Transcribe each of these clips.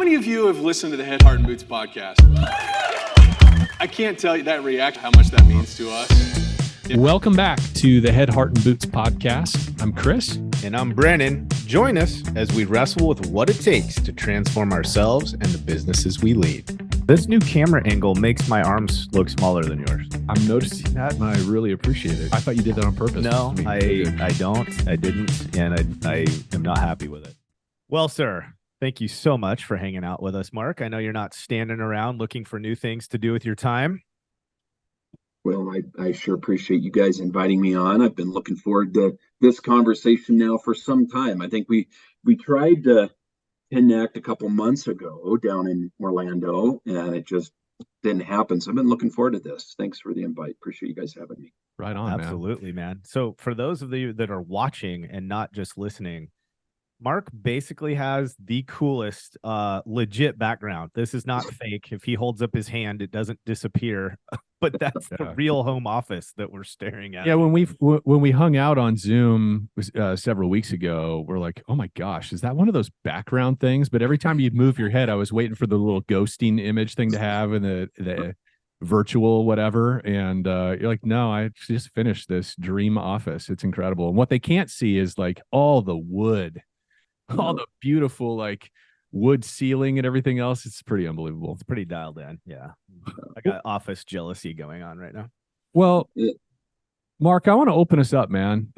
many of you have listened to the Head, Heart, and Boots podcast? I can't tell you that reaction, how much that means to us. Welcome back to the Head, Heart, and Boots podcast. I'm Chris. And I'm Brandon. Join us as we wrestle with what it takes to transform ourselves and the businesses we lead. This new camera angle makes my arms look smaller than yours. I'm noticing that, and I really appreciate it. I thought you did that on purpose. No, I didn't, and I am not happy with it. Well, sir, thank you so much for hanging out with us, Mark. I know you're not standing around looking for new things to do with your time. Well, I sure appreciate you guys inviting me on. I've been looking forward to this conversation now for some time. I think we tried to connect a couple months ago down in Orlando, and it just didn't happen. So I've been looking forward to this. Thanks for the invite. Appreciate you guys having me. Right on, Absolutely, man. So for those of you that are watching and not just listening, Mark basically has the coolest legit background. This is not fake. If he holds up his hand, it doesn't disappear. But that's the real home office that we're staring at. Yeah, when we hung out on Zoom several weeks ago, we're like, oh my gosh, is that one of those background things? But every time you'd move your head, I was waiting for the little ghosting image thing to have in the virtual whatever. And you're like, no, I just finished this dream office. It's incredible. And what they can't see is like all the wood, all the beautiful like wood ceiling and everything else. It's pretty unbelievable. It's pretty dialed in. Yeah. I got office jealousy going on right now. Well, Mark, I want to open us up, man.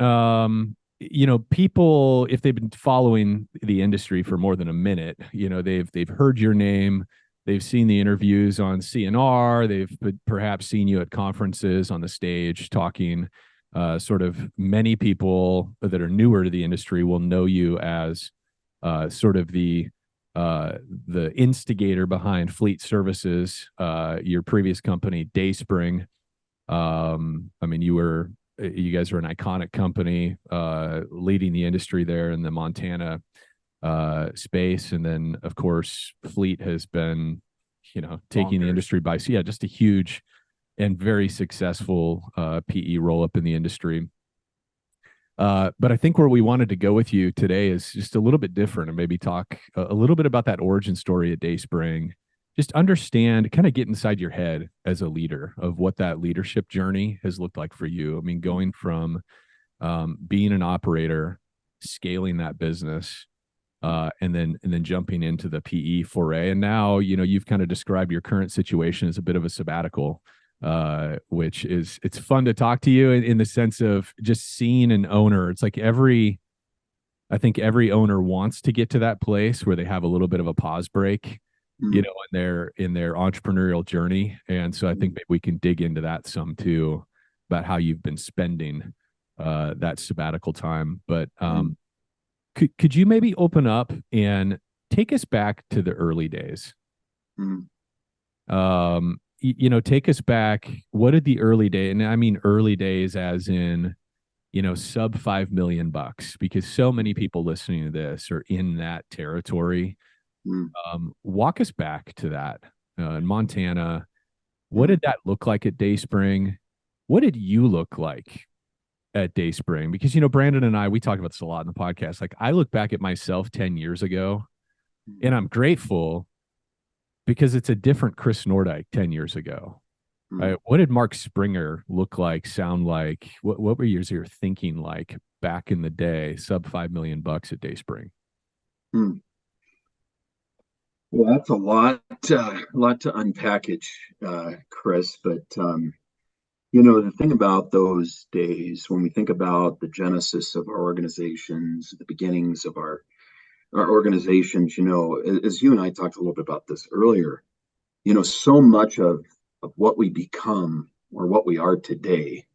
People, if they've been following the industry for more than a minute, they've heard your name, they've seen the interviews on CNR, they've perhaps seen you at conferences on the stage talking. Sort of many people that are newer to the industry will know you as sort of the instigator behind Fleet Services, your previous company, Dayspring. You guys are an iconic company, leading the industry there in the Montana space. And then of course, Fleet has been, taking the industry by, just a huge and very successful PE roll up in the industry. But I think where we wanted to go with you today is just a little bit different, and maybe talk a little bit about that origin story at Dayspring. Just understand, kind of get inside your head as a leader of what that leadership journey has looked like for you. I mean, going from being an operator, scaling that business, and then jumping into the PE foray. And now, you've kind of described your current situation as a bit of a sabbatical. Which is, it's fun to talk to you in the sense of just seeing an owner. It's like I think every owner wants to get to that place where they have a little bit of a pause break, in their entrepreneurial journey. And so I think maybe we can dig into that some too, about how you've been spending that sabbatical time. But could you maybe open up and take us back to the early days? Take us back. What did the early day, and I mean early days as in, sub $5 million, because so many people listening to this are in that territory. Walk us back to that in Montana. What did that look like at Dayspring? What did you look like at Dayspring? Because, Brandon and I, we talk about this a lot in the podcast. Like, I look back at myself 10 years ago and I'm grateful, because it's a different Chris Nordyke 10 years ago. Right? What did Mark Springer look like, sound like? What were your thinking like back in the day, sub $5 million at Dayspring? Well, that's a lot to unpackage, Chris. But, the thing about those days, when we think about the genesis of our organizations, the beginnings of our organizations, as you and I talked a little bit about this earlier, so much of what we become or what we are today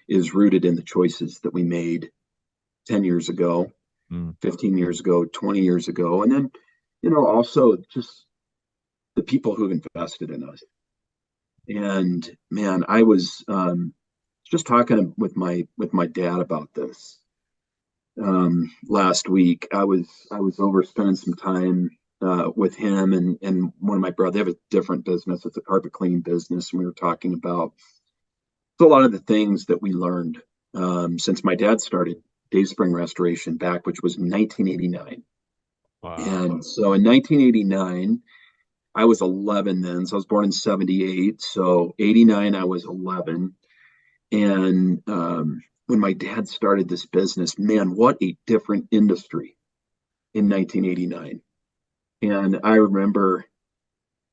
is rooted in the choices that we made 10 years ago, 15 years ago, 20 years ago. And then, also just the people who've invested in us. And man, I was just talking with my dad about this. Last week, I was over spending some time with him and one of my brothers. They have a different business. It's a carpet cleaning business. And we were talking about a lot of the things that we learned since my dad started Dayspring Restoration back, which was in 1989. Wow. And so in 1989, I was 11 then. So I was born in 78. So 89, I was 11. And when my dad started this business, man, what a different industry in 1989. And I remember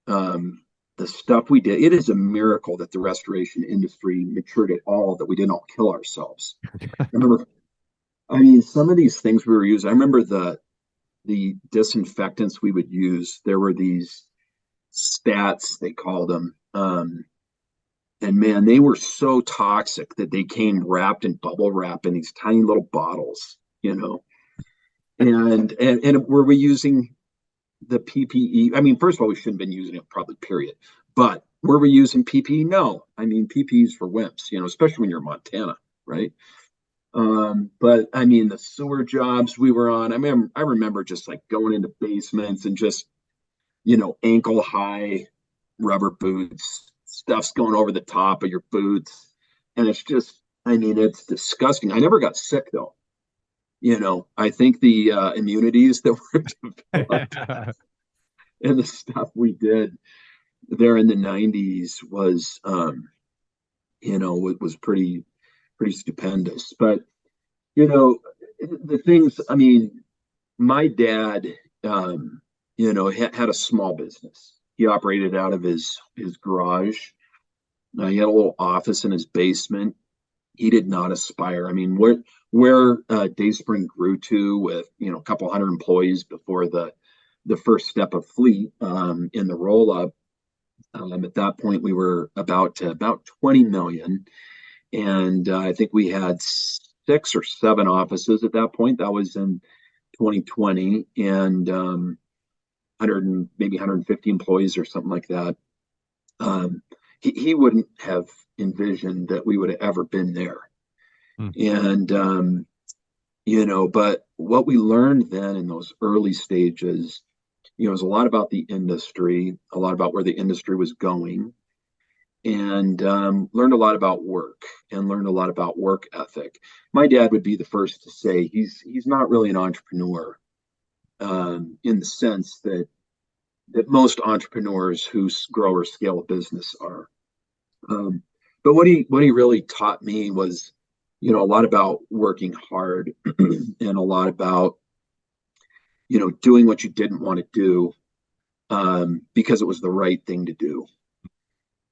the stuff we did. It is a miracle that the restoration industry matured at all, that we didn't all kill ourselves. I mean, some of these things we were using, I remember the disinfectants we would use. There were these stats, they called them. And man, they were so toxic that they came wrapped in bubble wrap in these tiny little bottles, you know. And were we using the PPE? I mean, first of all, we shouldn't have been using it, probably, period. But were we using PPE? No. I mean, PPE is for wimps, you know, especially when you're in Montana, right? But I mean, the sewer jobs we were on, I remember just like going into basements and just, you know, ankle high rubber boots, stuff's going over the top of your boots. And it's just, I mean, it's disgusting. I never got sick though. You know, I think the immunities that were developed and the stuff we did there in the 90s was, you know, it was pretty stupendous. But, you know, the things, I mean, my dad, you know, had a small business. He operated out of his garage. He had a little office in his basement. He did not aspire. I mean, where Dayspring grew to, with, you know, a couple hundred employees before the first step of fleet in the roll up. At that point, we were about 20 million, and I think we had 6 or 7 offices at that point. That was in 2020, and 100 and maybe 150 employees or something like that. He wouldn't have envisioned that we would have ever been there. And you know, but what we learned then in those early stages, you know, was a lot about the industry, a lot about where the industry was going, and learned a lot about work, and learned a lot about work ethic. My dad would be the first to say he's not really an entrepreneur, in the sense that most entrepreneurs who grow or scale a business are. But what he really taught me was, you know, a lot about working hard and a lot about, you know, doing what you didn't want to do, because it was the right thing to do.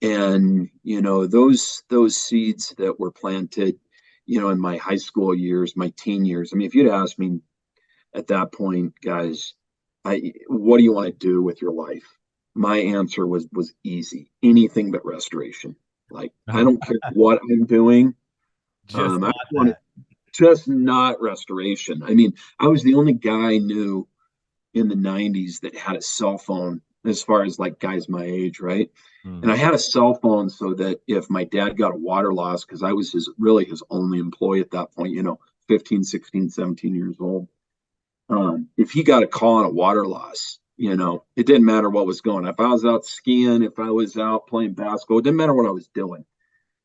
And, you know, those seeds that were planted, you know, in my high school years, my teen years. I mean, if you'd asked me at that point, guys, what do you want to do with your life? My answer was easy: anything but restoration. Like, I don't care what I'm doing. Just I want to, just not restoration. I mean, I was the only guy I knew in the 90s that had a cell phone, as far as like guys my age, right? And I had a cell phone so that if my dad got a water loss, because I was really his only employee at that point, you know, 15, 16, 17 years old. If he got a call on a water loss, you know, it didn't matter what was going on. If I was out skiing, if I was out playing basketball, it didn't matter what I was doing.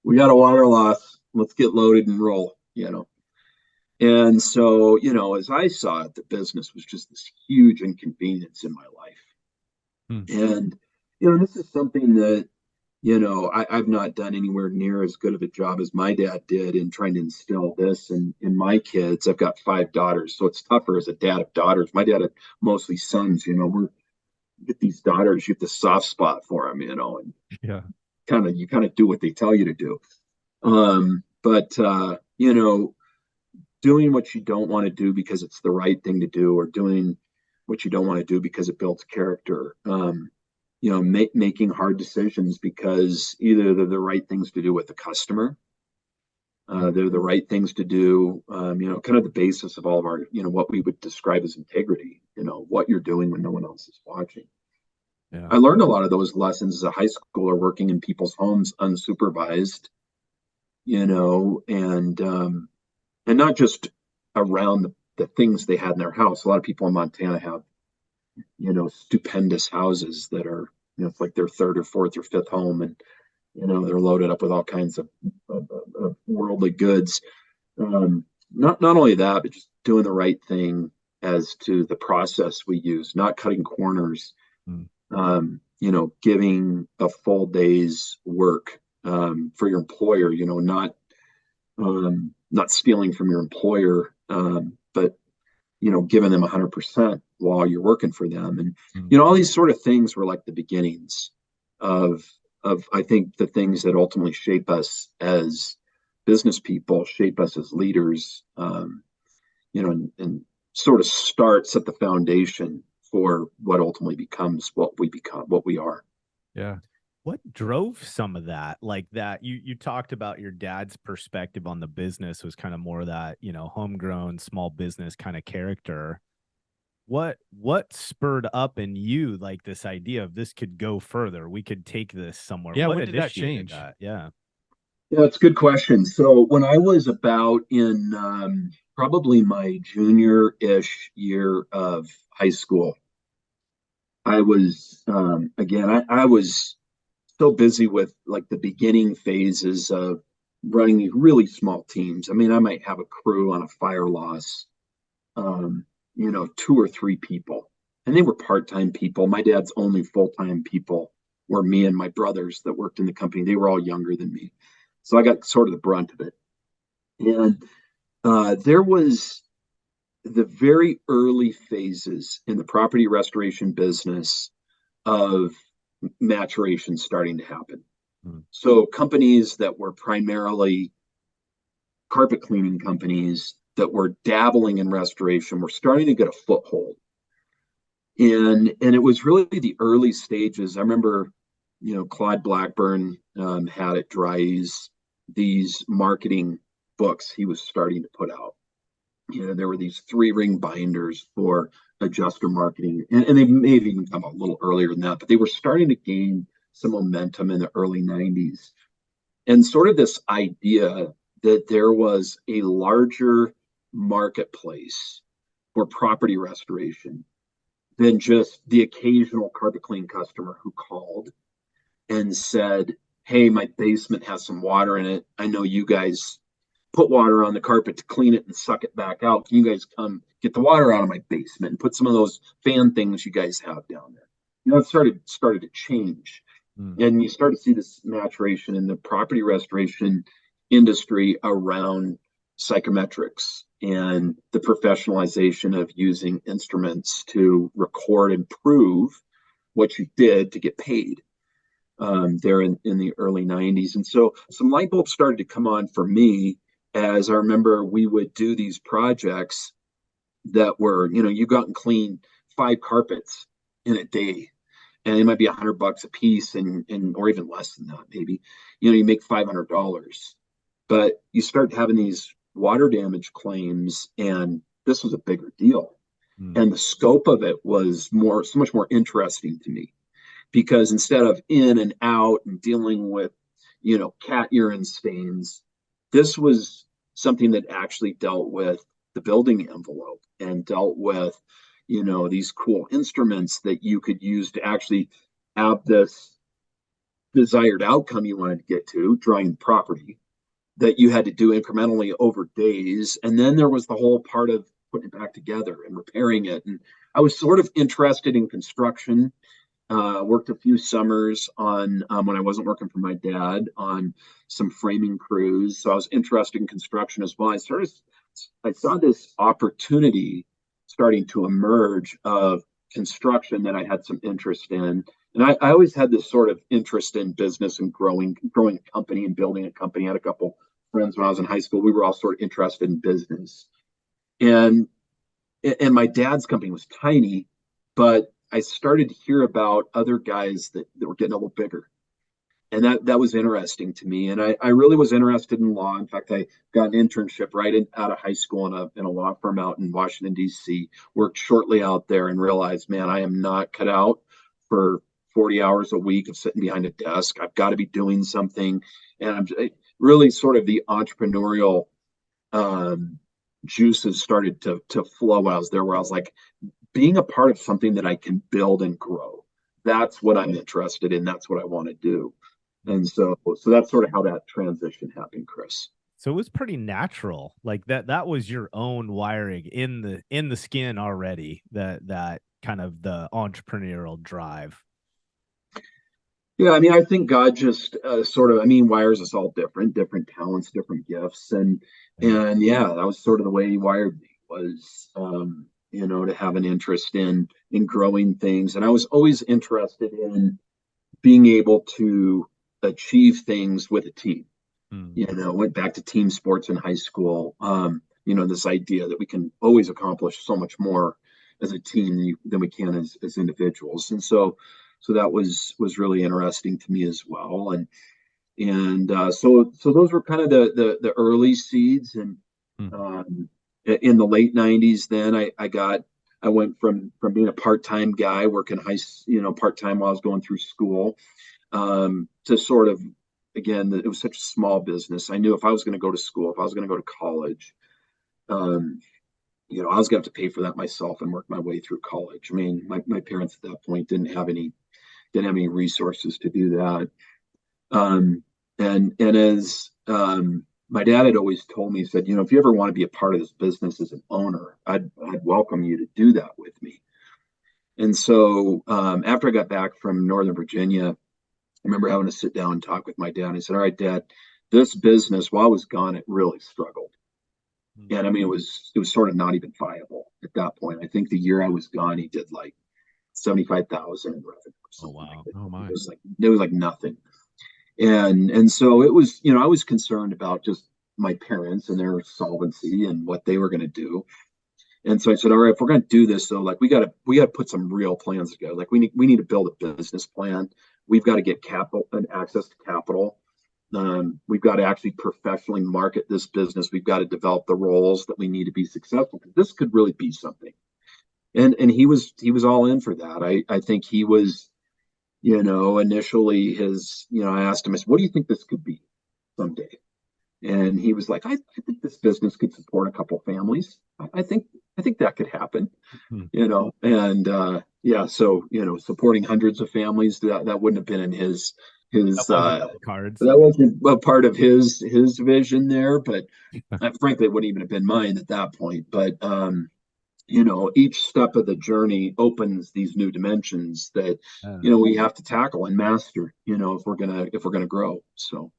We got a water loss. Let's get loaded and roll, you know. And so, you know, as I saw it, the business was just this huge inconvenience in my life. And, you know, this is something that, you know, I've not done anywhere near as good of a job as my dad did in trying to instill this in my kids. I've got 5 daughters, so it's tougher as a dad of daughters. My dad had mostly sons, you know. You get these daughters, you get the soft spot for them, you know, and Yeah. you kind of do what they tell you to do. But you know, doing what you don't want to do because it's the right thing to do, or doing what you don't want to do because it builds character. You know, making hard decisions because either they're the right things to do with the customer, they're the right things to do. You know, kind of the basis of all of our, you know, what we would describe as integrity. You know, what you're doing when no one else is watching. Yeah. I learned a lot of those lessons as a high schooler, working in people's homes unsupervised. You know, and not just around the things they had in their house. A lot of people in Montana have, you know, stupendous houses that are, you know, it's like their 3rd or 4th or 5th home, and, you know, they're loaded up with all kinds of worldly goods. Not only that, but just doing the right thing, as to the process we use, not cutting corners, Mm. Giving a full day's work for your employer, not stealing from your employer, but giving them 100% while you're working for them. And all these sort of things were like the beginnings of I think the things that ultimately shape us as business people, shape us as leaders, and sort of starts at the foundation for what ultimately becomes what we become, what we are. Yeah. What drove some of that? Like that, you talked about your dad's perspective on the business was kind of more that, homegrown small business kind of character. What spurred up in you like this idea of this could go further? We could take this somewhere. Yeah, What when did that initiated change? that? Yeah. Yeah, it's a good question. So when I was about in probably my junior-ish year of high school, I was again, I was so busy with like the beginning phases of running these really small teams. I mean, I might have a crew on a fire loss, two or three people, and they were part-time people. My dad's only full-time people were me and my brothers that worked in the company. They were all younger than me, so I got sort of the brunt of it. And there was the very early phases in the property restoration business of maturation starting to happen. So companies that were primarily carpet cleaning companies that were dabbling in restoration were starting to get a foothold. And it was really the early stages. I remember, Clyde Blackburn had at Dry's these marketing books he was starting to put out. There were these 3-ring binders for adjuster marketing, and they may have even come a little earlier than that, but they were starting to gain some momentum in the early 90s. And sort of this idea that there was a larger marketplace for property restoration than just the occasional carpet clean customer who called and said, hey, my basement has some water in it. I know you guys put water on the carpet to clean it and suck it back out. Can you guys come get the water out of my basement and put some of those fan things you guys have down there? It started to change. And you start to see this maturation in the property restoration industry around psychometrics and the professionalization of using instruments to record and prove what you did to get paid there in the early 90s. And so some light bulbs started to come on for me, as I remember we would do these projects that were, you go out and clean 5 carpets in a day, and it might be $100 a piece, and or even less than that, maybe. You make $500, but you start having these water damage claims, and this was a bigger deal. And the scope of it was so much more interesting to me, because instead of in and out and dealing with, cat urine stains, this was something that actually dealt with the building envelope and dealt with, these cool instruments that you could use to actually have this desired outcome you wanted to get to, drying property, that you had to do incrementally over days. And then there was the whole part of putting it back together and repairing it. And I was sort of interested in construction. Worked a few summers on, when I wasn't working for my dad, on some framing crews. So I was interested in construction as well. I saw this opportunity starting to emerge of construction that I had some interest in. And I always had this sort of interest in business and growing a company and building a company. I had a couple friends when I was in high school. We were all sort of interested in business. And my dad's company was tiny, but I started to hear about other guys that were getting a little bigger. And that was interesting to me. And I really was interested in law. In fact, I got an internship out of high school in a law firm out in Washington, D.C., worked shortly out there and realized, man, I am not cut out for 40 hours a week of sitting behind a desk. I've got to be doing something. And I'm really sort of the entrepreneurial juices started to flow. I was there where I was like, being a part of something that I can build and grow. That's what I'm interested in. That's what I want to do. And so that's sort of how that transition happened, Chris. So it was pretty natural, like that was your own wiring in the skin already, that kind of the entrepreneurial drive. Yeah, I mean, I think God just sort of, I mean, wires us all different talents, different gifts, Yeah. and yeah, that was sort of the way He wired me was, to have an interest in growing things, and I was always interested in being able to achieve things with a team. Hmm. Went back to team sports in high school. This idea that we can always accomplish so much more as a team than we can as individuals. And so that was really interesting to me as well. And so those were kind of the early seeds. And Hmm. um, in the late '90s, then I went from being a part-time guy working part-time while I was going through school, to sort of, again, it was such a small business. I knew if I was going to go to school, if I was going to go to college, um, I was going to have to pay for that myself and work my way through college. I mean, my parents at that point didn't have any resources to do that. And as my dad had always told me, he said, if you ever want to be a part of this business as an owner, I'd welcome you to do that with me. And so after I got back from Northern Virginia, I remember having to sit down and talk with my dad. And he said, "All right, Dad, this business, while I was gone, it really struggled. And I mean, it was sort of not even viable at that point. I think the year I was gone, he did like 75,000 in revenue or Oh something like wow. that. Oh my. It was like nothing. And so it was, I was concerned about just my parents and their solvency and what they were going to do. And so I said, all right, if we're going to do this, though, like we got to put some real plans together. Like we need to build a business plan. We've got to get capital and access to capital. We've got to actually professionally market this business. We've got to develop the roles that we need to be successful. Because this could really be something. And he was all in for that. I think he was, initially I asked him, I said, what do you think this could be someday? And he was like, I think this business could support a couple families. I think that could happen. Hmm. And yeah, so supporting hundreds of families, that wouldn't have been in his That his wasn't on the cards. that wasn't a part of his vision there, but frankly it wouldn't even have been mine at that point. But each step of the journey opens these new dimensions that Uh, we have to tackle and master, if we're gonna grow. So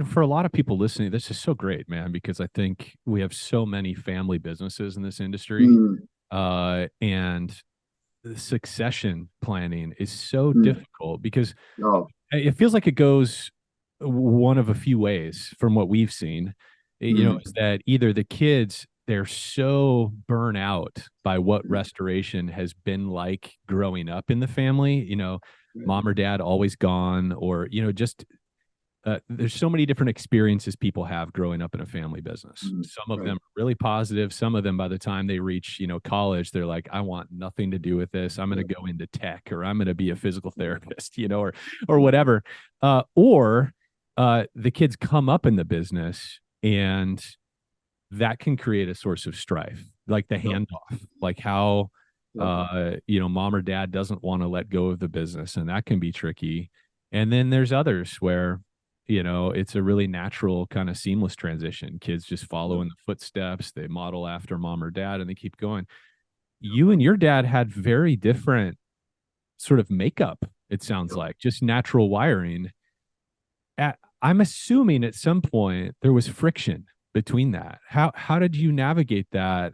For a lot of people listening, this is so great, man, because I think we have so many family businesses in this industry, mm, and the succession planning is so mm, difficult because oh it feels like it goes one of a few ways from what we've seen. mm, Is that either the kids, they're so burnt out by what mm, restoration has been like growing up in the family, mom or dad always gone, or just there's so many different experiences people have growing up in a family business. Some of right. them are really positive. Some of them, by the time they reach, college, they're like, I want nothing to do with this. I'm going to go into tech, or I'm going to be a physical therapist, or whatever. Or the kids come up in the business, and that can create a source of strife, like the Yep. handoff, like how, Yep. mom or dad doesn't want to let go of the business, and that can be tricky. And then there's others where, it's a really natural kind of seamless transition. Kids just follow Yep. in the footsteps, they model after mom or dad, and they keep going. You and your dad had very different sort of makeup, it sounds Yep. like, just natural wiring. I'm assuming at some point there was friction between that. How did you navigate that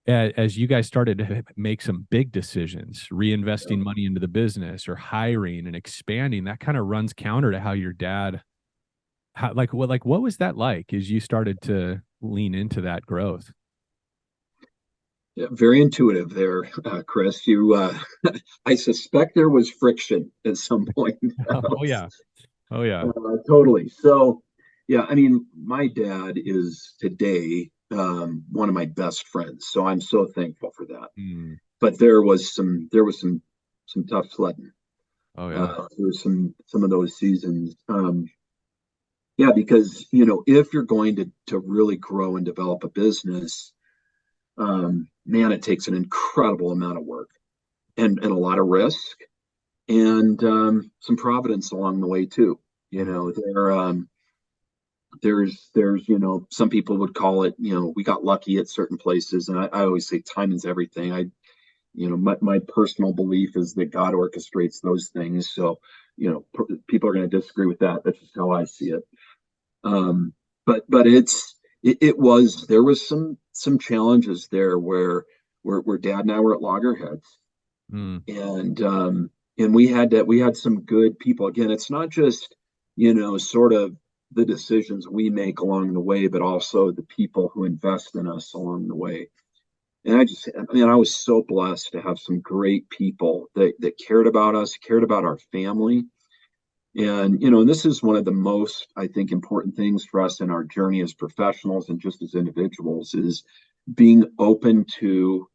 as you guys started to make some big decisions, reinvesting money into the business or hiring and expanding? That kind of runs counter to how your dad, what was that like as you started to lean into that growth? Yeah, very intuitive there, Chris. I suspect there was friction at some point. Oh yeah. Oh yeah. Totally. So, yeah, I mean, my dad is today one of my best friends, so I'm so thankful for that. Mm. But there was some tough sledding. Oh yeah. There was some of those seasons. Yeah, because if you're going to really grow and develop a business, man, it takes an incredible amount of work and a lot of risk and some providence along the way too. Mm. There there's, some people would call it, we got lucky at certain places. And I always say timing's everything. My personal belief is that God orchestrates those things. So, people are going to disagree with that. That's just how I see it. But there was some challenges there where Dad and I were at loggerheads, Mm. and we had some good people. Again, it's not just, sort of the decisions we make along the way, but also the people who invest in us along the way. And I was so blessed to have some great people that cared about us, cared about our family. And, this is one of the most, I think, important things for us in our journey as professionals and just as individuals is being open to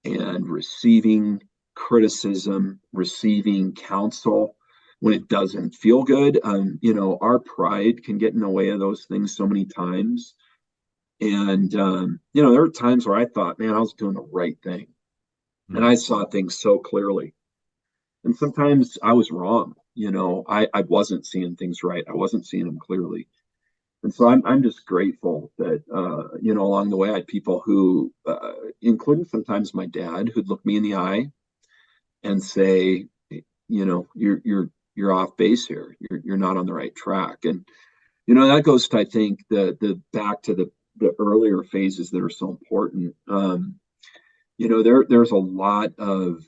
and receiving criticism, receiving counsel when it doesn't feel good. Our pride can get in the way of those things so many times. And, there were times where I thought, man, I was doing the right thing. And I saw things so clearly. And sometimes I was wrong. I wasn't seeing things right. I wasn't seeing them clearly. And so I'm just grateful that, along the way, I had people who, including sometimes my dad, who'd look me in the eye and say, you're off base here. You're not on the right track. And, that goes to, I think, the back to the earlier phases that are so important. There's a lot of,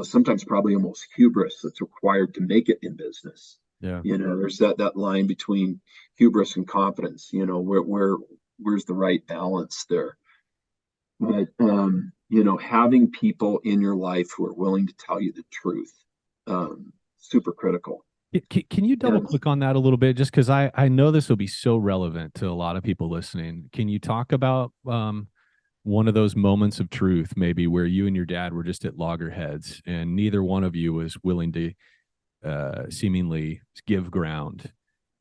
sometimes probably almost hubris that's required to make it in business. Yeah. There's that line between hubris and confidence, where's the right balance there? But, having people in your life who are willing to tell you the truth, super critical. Can you double click on that a little bit? Just because I know this will be so relevant to a lot of people listening. Can you talk about one of those moments of truth, maybe where you and your dad were just at loggerheads and neither one of you was willing to seemingly give ground,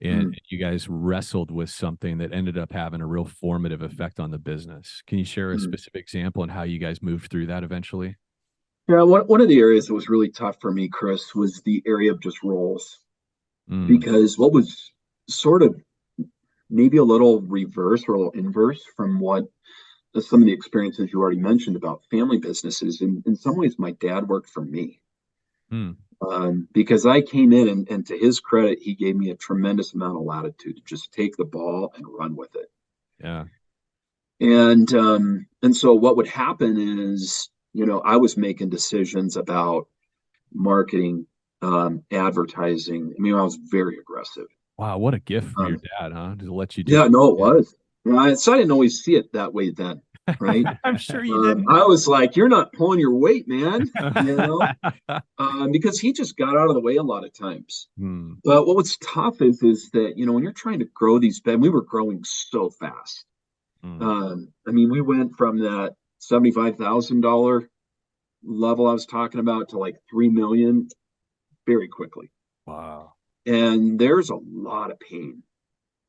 and you guys wrestled with something that ended up having a real formative effect on the business? Can you share a specific example and how you guys moved through that eventually? Yeah, one of the areas that was really tough for me, Chris, was the area of just roles. Because what was sort of maybe a little reverse or a little inverse from what some of the experiences you already mentioned about family businesses. In some ways, my dad worked for me. Because I came in and to his credit, he gave me a tremendous amount of latitude to just take the ball and run with it. Yeah. And so what would happen is, I was making decisions about marketing, advertising. I mean, I was very aggressive. Wow, what a gift from your dad, huh? To let you just Yeah, no, it was. So I didn't always see it that way then, right? I'm sure you didn't. I was like, you're not pulling your weight, man, because he just got out of the way a lot of times. But what was tough is that, when you're trying to grow these beds, we were growing so fast. We went from that $75,000 level I was talking about to like 3 million very quickly. Wow. And there's a lot of pain,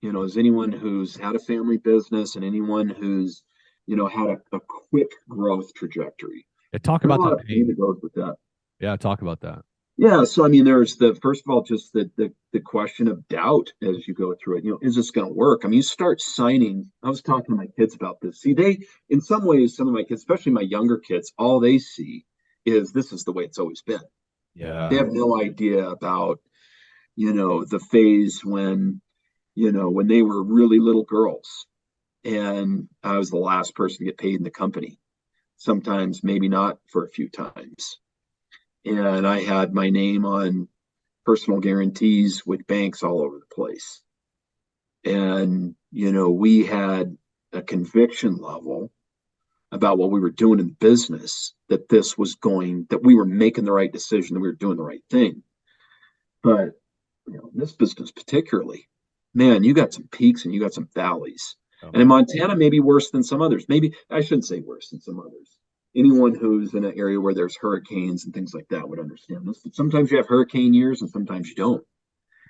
as anyone who's had a family business and anyone who's, had a quick growth trajectory. Talk about that pain that goes with that. Yeah, talk about that. Yeah, so there's first of all, just the question of doubt as you go through it. Is this going to work? You start signing. I was talking to my kids about this. See, in some ways, some of my kids, especially my younger kids, all they see is this is the way it's always been. Yeah. They have no idea about, the phase when they were really little girls and I was the last person to get paid in the company. Sometimes, maybe not for a few times. And I had my name on personal guarantees with banks all over the place. And, we had a conviction level about what we were doing in business, that we were making the right decision, that we were doing the right thing. But, this business particularly, man, you got some peaks and you got some valleys. And in Montana, maybe worse than some others. Maybe I shouldn't say worse than some others. Anyone who's in an area where there's hurricanes and things like that would understand this. But sometimes you have hurricane years and sometimes you don't.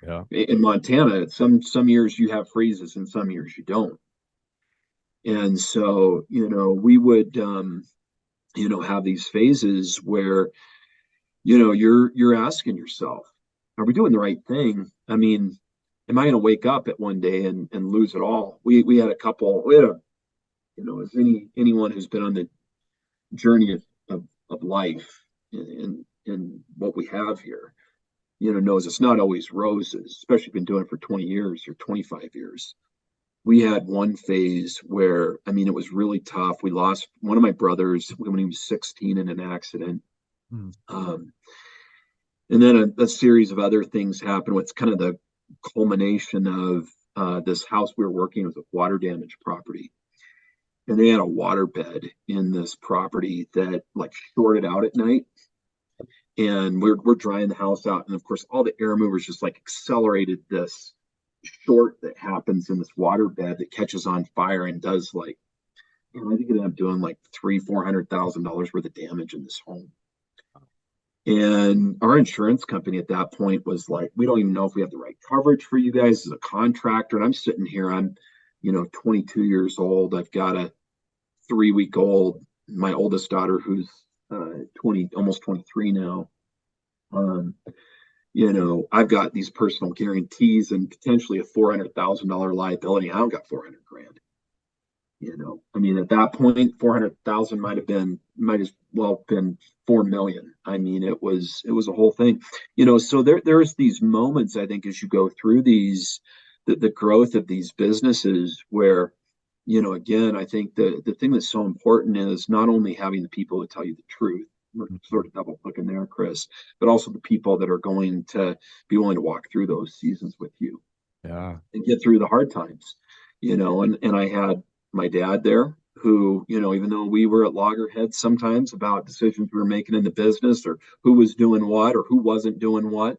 Yeah. In Montana, some years you have freezes and some years you don't. And so, we would, have these phases where, you're asking yourself, are we doing the right thing? am I going to wake up at one day and lose it all? We had a couple, we had a, as anyone who's been on the journey of life in what we have here, knows it's not always roses, especially been doing it for 20 years or 25 years. We had one phase where, I mean, it was really tough. We lost one of my brothers when he was 16 in an accident. And then a series of other things happened. What's kind of the culmination of this house we were working with, a water damage property. And they had a water bed in this property that like shorted out at night. And we're drying the house out. And of course, all the air movers just like accelerated this short that happens in this water bed that catches on fire and does like, I think it ended up doing like $300,000-$400,000 worth of damage in this home. And our insurance company at that point was like, we don't even know if we have the right coverage for you guys as a contractor. And I'm sitting here, I'm 22 years old. I've got a 3-week-old, my oldest daughter who's 20, almost 23 now. I've got these personal guarantees and potentially a $400,000 liability. I don't got 400 grand. I mean, at that point, 400,000 might as well been 4 million. I mean, it was a whole thing. So there's these moments, I think, as you go through the growth of these businesses where, again, I think the thing that's so important is not only having the people that tell you the truth. We're sort of double clicking there, Chris, but also the people that are going to be willing to walk through those seasons with you, and get through the hard times, and I had my dad there who, even though we were at loggerheads sometimes about decisions we were making in the business or who was doing what or who wasn't doing what,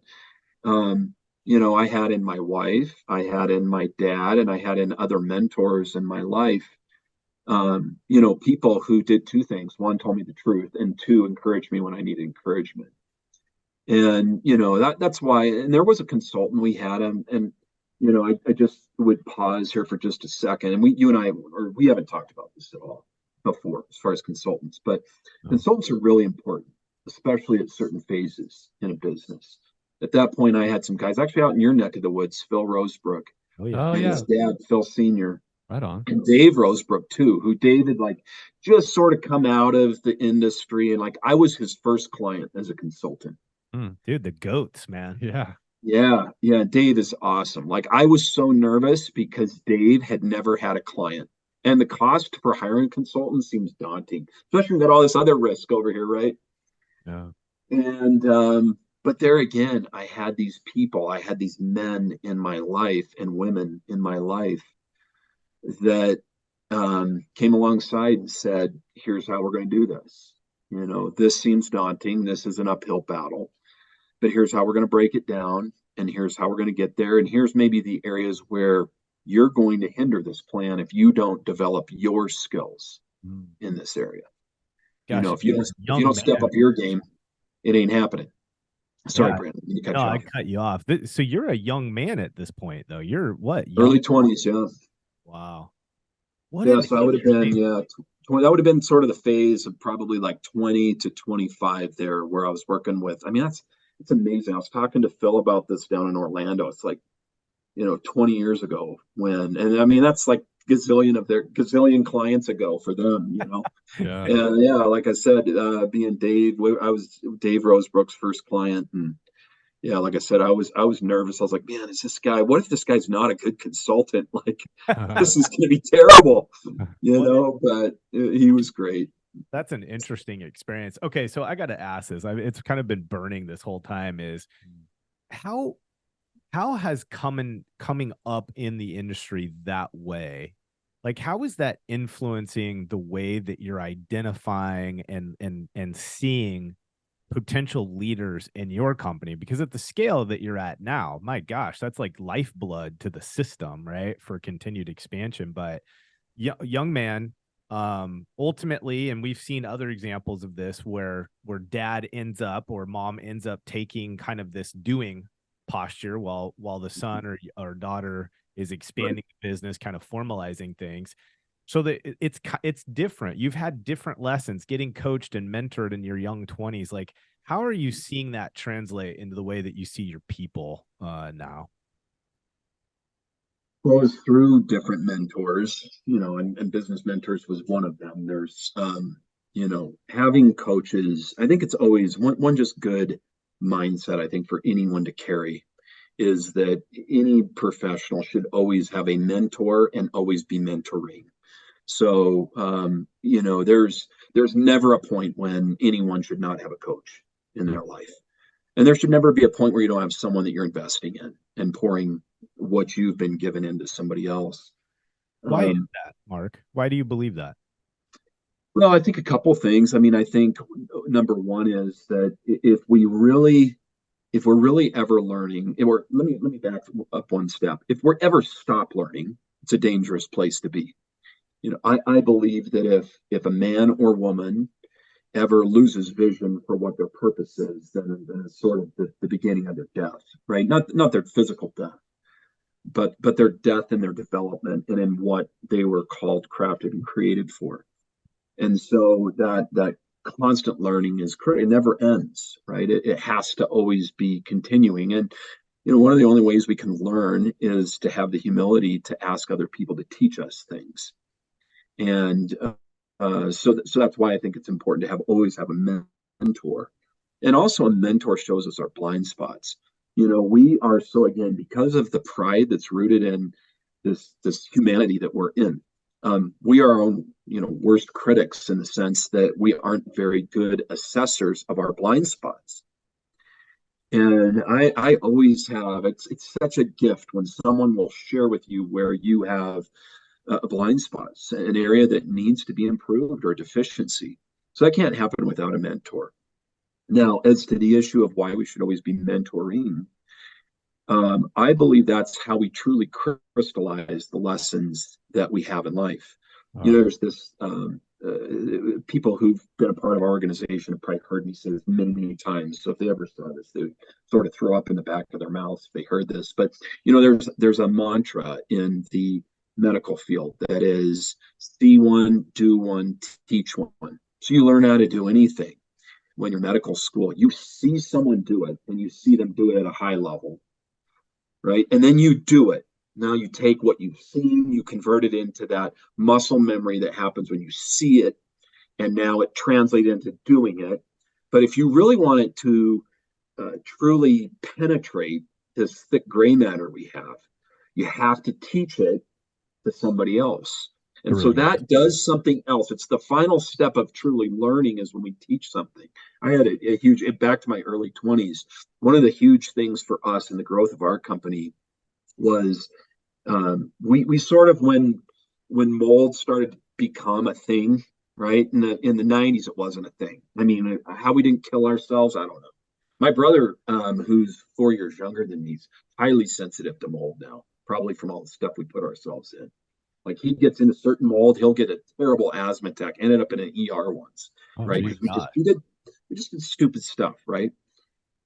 I had in my wife, I had in my dad, and I had in other mentors in my life, people who did two things. One, told me the truth, and two, encouraged me when I needed encouragement. And, that's why, and there was a consultant we had, and I just would pause here for just a second. And we haven't talked about this at all before as far as consultants, but consultants are really important, especially at certain phases in a business. At that point, I had some guys actually out in your neck of the woods, Phil Rosebrook, and his dad, Phil Sr., right on, and Dave Rosebrook too, who David like just sort of come out of the industry, and like I was his first client as a consultant. Dude, the goats, man. Yeah. Dave is awesome. Like I was so nervous because Dave had never had a client, and the cost for hiring consultants seems daunting, especially with all this other risk over here, right? Yeah. And but there again, I had these people, I had these men in my life and women in my life that came alongside and said, here's how we're going to do this. This seems daunting. This is an uphill battle, but here's how we're going to break it down. And here's how we're going to get there. And here's maybe the areas where you're going to hinder this plan if you don't develop your skills in this area. Gosh, if you don't step up your game, it ain't happening. Sorry, Yeah. Brandon. I cut you off. So you're a young man at this point, though. You're what? Early 20s, yeah. Wow. So I would have been, that would have been sort of the phase of probably like 20 to 25 there where I was working with. I mean, it's amazing. I was talking to Phil about this down in Orlando. It's like, 20 years ago and I mean, that's like gazillion clients ago for them, Yeah. And yeah, like I said, being Dave, I was Dave Rosebrook's first client. And yeah, like I said, I was nervous. I was like, man, what if this guy's not a good consultant? Like, this is going to be terrible, but he was great. That's an interesting experience. Okay, so I got to ask this. It's kind of been burning this whole time is how has coming up in the industry that way, like how is that influencing the way that you're identifying and seeing potential leaders in your company? Because at the scale that you're at now, my gosh, that's like lifeblood to the system, right, for continued expansion. But young man, ultimately, and we've seen other examples of this where dad ends up or mom ends up taking kind of this doing posture while the son or daughter is expanding the business, kind of formalizing things. So that it's different. You've had different lessons getting coached and mentored in your young 20s. Like, how are you seeing that translate into the way that you see your people now? goes through different mentors, and business mentors was one of them. There's, having coaches. I think it's always one just good mindset, I think, for anyone to carry is that any professional should always have a mentor and always be mentoring. So, there's never a point when anyone should not have a coach in their life. And there should never be a point where you don't have someone that you're investing in and pouring what you've been given into somebody else. Why is that, Mark? Why do you believe that? Well, I think a couple things. I mean, I think number one is that if we're really ever learning, or let me back up one step. If we're ever stop learning, it's a dangerous place to be. I believe that if a man or woman ever loses vision for what their purpose is, then it's sort of the beginning of their death, right? Not their physical death, but their death in their development and in what they were called, crafted, and created for. And so that constant learning is critical. It never ends, right? It has to always be continuing. And one of the only ways we can learn is to have the humility to ask other people to teach us things. And so that's why I think it's important to always have a mentor. And also a mentor shows us our blind spots. We are, so again, because of the pride that's rooted in this humanity that we're in, we are our own, worst critics in the sense that we aren't very good assessors of our blind spots. And I always have, it's such a gift when someone will share with you where you have a blind spot, an area that needs to be improved or deficiency. So that can't happen without a mentor. Now, as to the issue of why we should always be mentoring, I believe that's how we truly crystallize the lessons that we have in life. There's this people who've been a part of our organization have probably heard me say this many, many times. So if they ever saw this, they would sort of throw up in the back of their mouths if they heard this. But there's a mantra in the medical field that is see one, do one, teach one. So you learn how to do anything when you're medical school. You see someone do it and you see them do it at a high level, right? And then you do it. Now you take what you've seen, you convert it into that muscle memory that happens when you see it, and now it translates into doing it. But if you really want it to truly penetrate this thick gray matter we have, you have to teach it to somebody else. And so that does something else. It's the final step of truly learning is when we teach something. I had a huge, back to my early 20s, one of the huge things for us in the growth of our company was we sort of, when mold started to become a thing, right? In the 90s, it wasn't a thing. I mean, how we didn't kill ourselves, I don't know. My brother, who's 4 years younger than me, is highly sensitive to mold now, probably from all the stuff we put ourselves in. Like he gets into certain mold, he'll get a terrible asthma attack. Ended up in an ER once, right? We just did stupid stuff, right?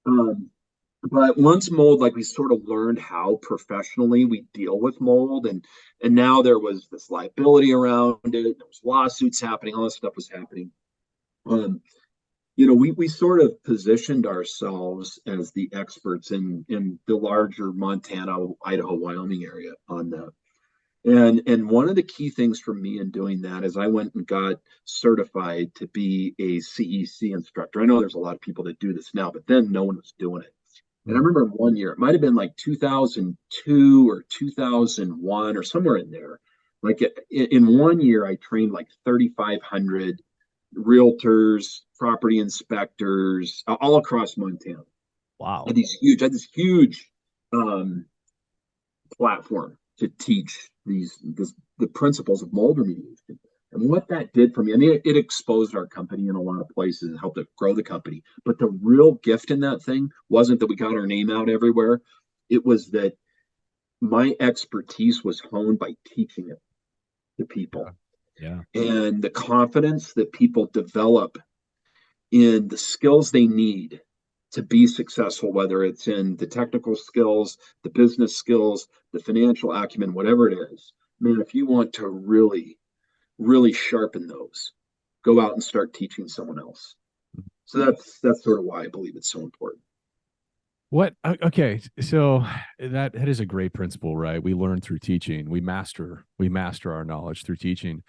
But once mold, like we sort of learned how professionally we deal with mold, and now there was this liability around it. There was lawsuits happening, all this stuff was happening. We sort of positioned ourselves as the experts in the larger Montana, Idaho, Wyoming area on that. And one of the key things for me in doing that is I went and got certified to be a CEC instructor. I know there's a lot of people that do this now, but then no one was doing it. And I remember one year, it might have been like 2002 or 2001 or somewhere in there. Like in one year, I trained like 3,500 realtors, property inspectors, all across Montana. Wow. I had this huge platform to teach the principles of mold remediation. And what that did for me, I mean, it exposed our company in a lot of places and helped it grow the company. But the real gift in that thing wasn't that we got our name out everywhere. It was that my expertise was honed by teaching it to people. Yeah. And the confidence that people develop in the skills they need to be successful, whether it's in the technical skills, the business skills, the financial acumen, whatever it is. Man, if you want to really, really sharpen those, go out and start teaching someone else. So that's sort of why I believe it's so important. Okay, so that is a great principle, right? We learn through teaching. We master our knowledge through teaching.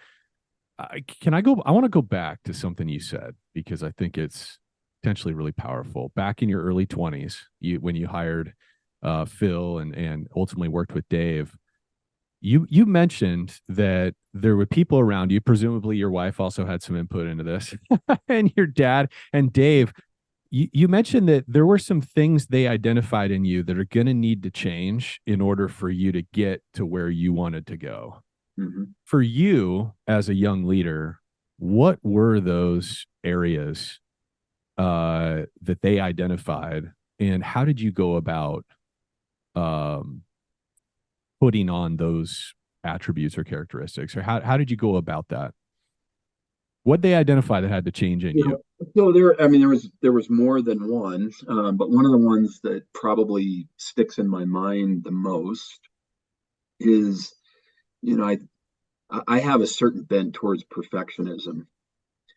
I want to go back to something you said because I think it's potentially really powerful. Back in your early 20s, when you hired Phil and ultimately worked with Dave, you mentioned that there were people around you, presumably your wife also had some input into this, and your dad and Dave. You mentioned that there were some things they identified in you that are going to need to change in order for you to get to where you wanted to go. Mhm. For you as a young leader, what were those areas that they identified, and how did you go about um, putting on those attributes or characteristics, or how did you go about that? What they identify that had to change in you? So there, I mean, there was more than one, but one of the ones that probably sticks in my mind the most is, you know, I have a certain bent towards perfectionism,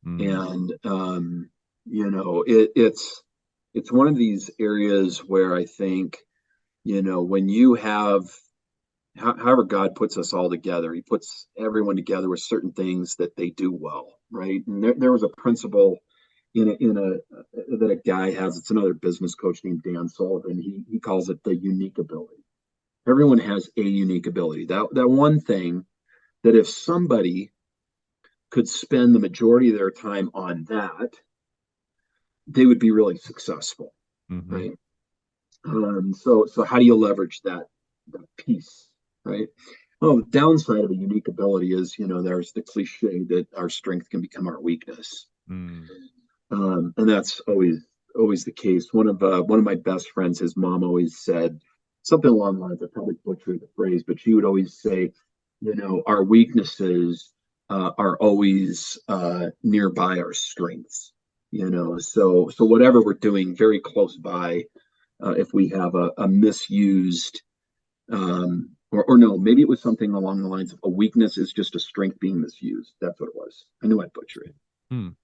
Mm, and it's one of these areas where I think, when you have, however God puts us all together, He puts everyone together with certain things that they do well, right? And there was a principle that a guy has. It's another business coach named Dan Sullivan. He calls it the unique ability. Everyone has a unique ability. That one thing that if somebody could spend the majority of their time on that, they would be really successful, hmm. right? So how do you leverage that piece, right? Oh, the downside of a unique ability is, there's the cliche that our strength can become our weakness, Mm, and that's always the case. One of my best friends, his mom always said something along the lines. I probably butchered the phrase, but she would always say, our weaknesses are always nearby our strengths. So whatever we're doing, very close by. If we have a misused, or no, maybe it was something along the lines of a weakness is just a strength being misused. That's what it was. I knew I'd butcher it. mm,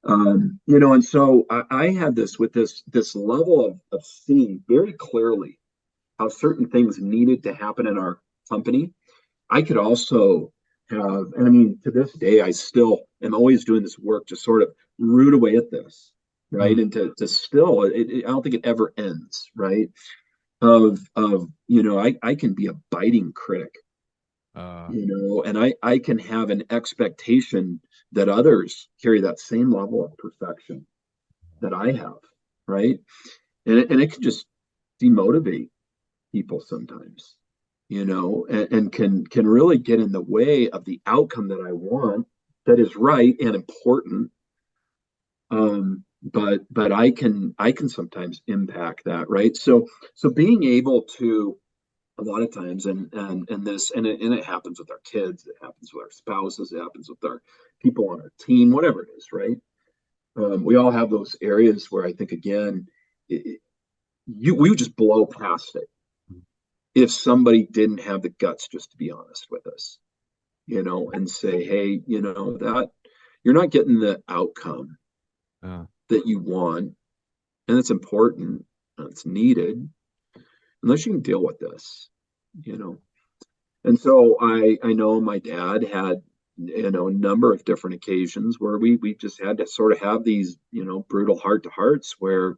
And so I had this with this level of seeing very clearly how certain things needed to happen in our company. I could also have, and I mean, to this day, I still am always doing this work to sort of root away at this, right? mm, And to still, I don't think it ever ends, right? I can be a biting critic, uh, and I can have an expectation that others carry that same level of perfection that I have, right? And it can just demotivate people sometimes, and can really get in the way of the outcome that I want, that is right and important. But I can sometimes impact that, right? So being able to, a lot of times, and it happens with our kids, it happens with our spouses, it happens with our people on our team, whatever it is, right? We all have those areas where I think, again, we would just blow past it if somebody didn't have the guts just to be honest with us, and say, hey, that you're not getting the outcome uh, that you want, and it's important, and it's needed, unless you can deal with this, you know. And so I know my dad had, a number of different occasions where we just had to sort of have these, brutal heart to hearts where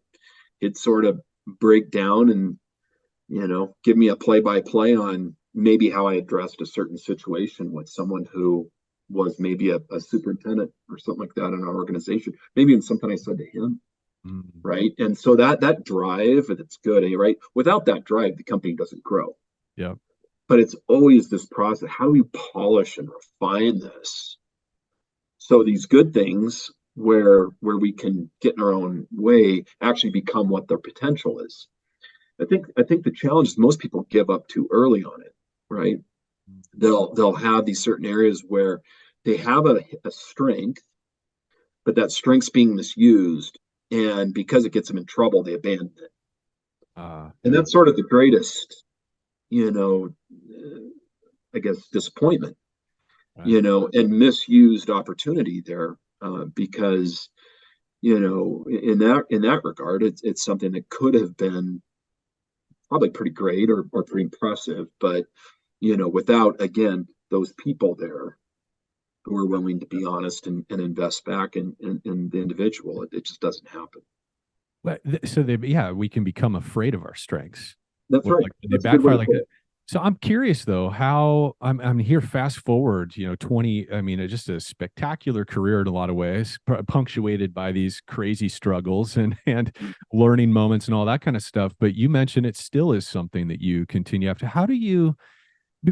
it sort of break down and, give me a play by play on maybe how I addressed a certain situation with someone who was maybe a superintendent or something like that in our organization, maybe even something I said to him. mm, Right. And so that drive, it's good, right? Without that drive, the company doesn't grow. yeah. But it's always this process. How do we polish and refine this? So these good things where we can get in our own way actually become what their potential is. I think the challenge is most people give up too early on it, right? They'll have these certain areas where they have a strength, but that strength's being misused, and because it gets them in trouble, they abandon it. And Yeah. that's sort of the greatest, you know, I guess, disappointment, Right. and misused opportunity there, because, in that regard, it's something that could have been probably pretty great or pretty impressive, but without, again, those people there who are willing to be honest and invest back in the individual, it just doesn't happen. But so we can become afraid of our strengths. That's right. Like, they That's a good way backfire to like put that. it. So I'm curious though, how I'm here fast forward, 20, I mean, just a spectacular career in a lot of ways, punctuated by these crazy struggles and learning moments and all that kind of stuff. But you mentioned it still is something that you continue after. How do you,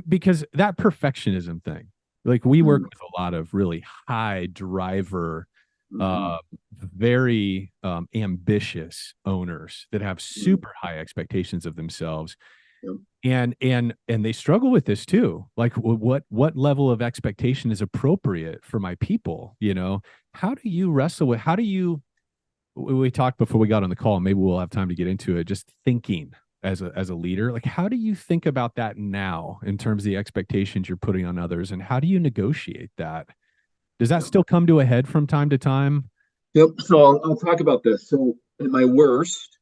because that perfectionism thing, like we work with a lot of really high driver, Mhm. very ambitious owners that have super high expectations of themselves, Yep. and they struggle with this too. Like, what level of expectation is appropriate for my people? How do you wrestle with, how do you, we talked before we got on the call, maybe we'll have time to get into it, just thinking as a leader, like how do you think about that now in terms of the expectations you're putting on others, and how do you negotiate that? Does that still come to a head from time to time? Yep. So I'll talk about this. So at my worst,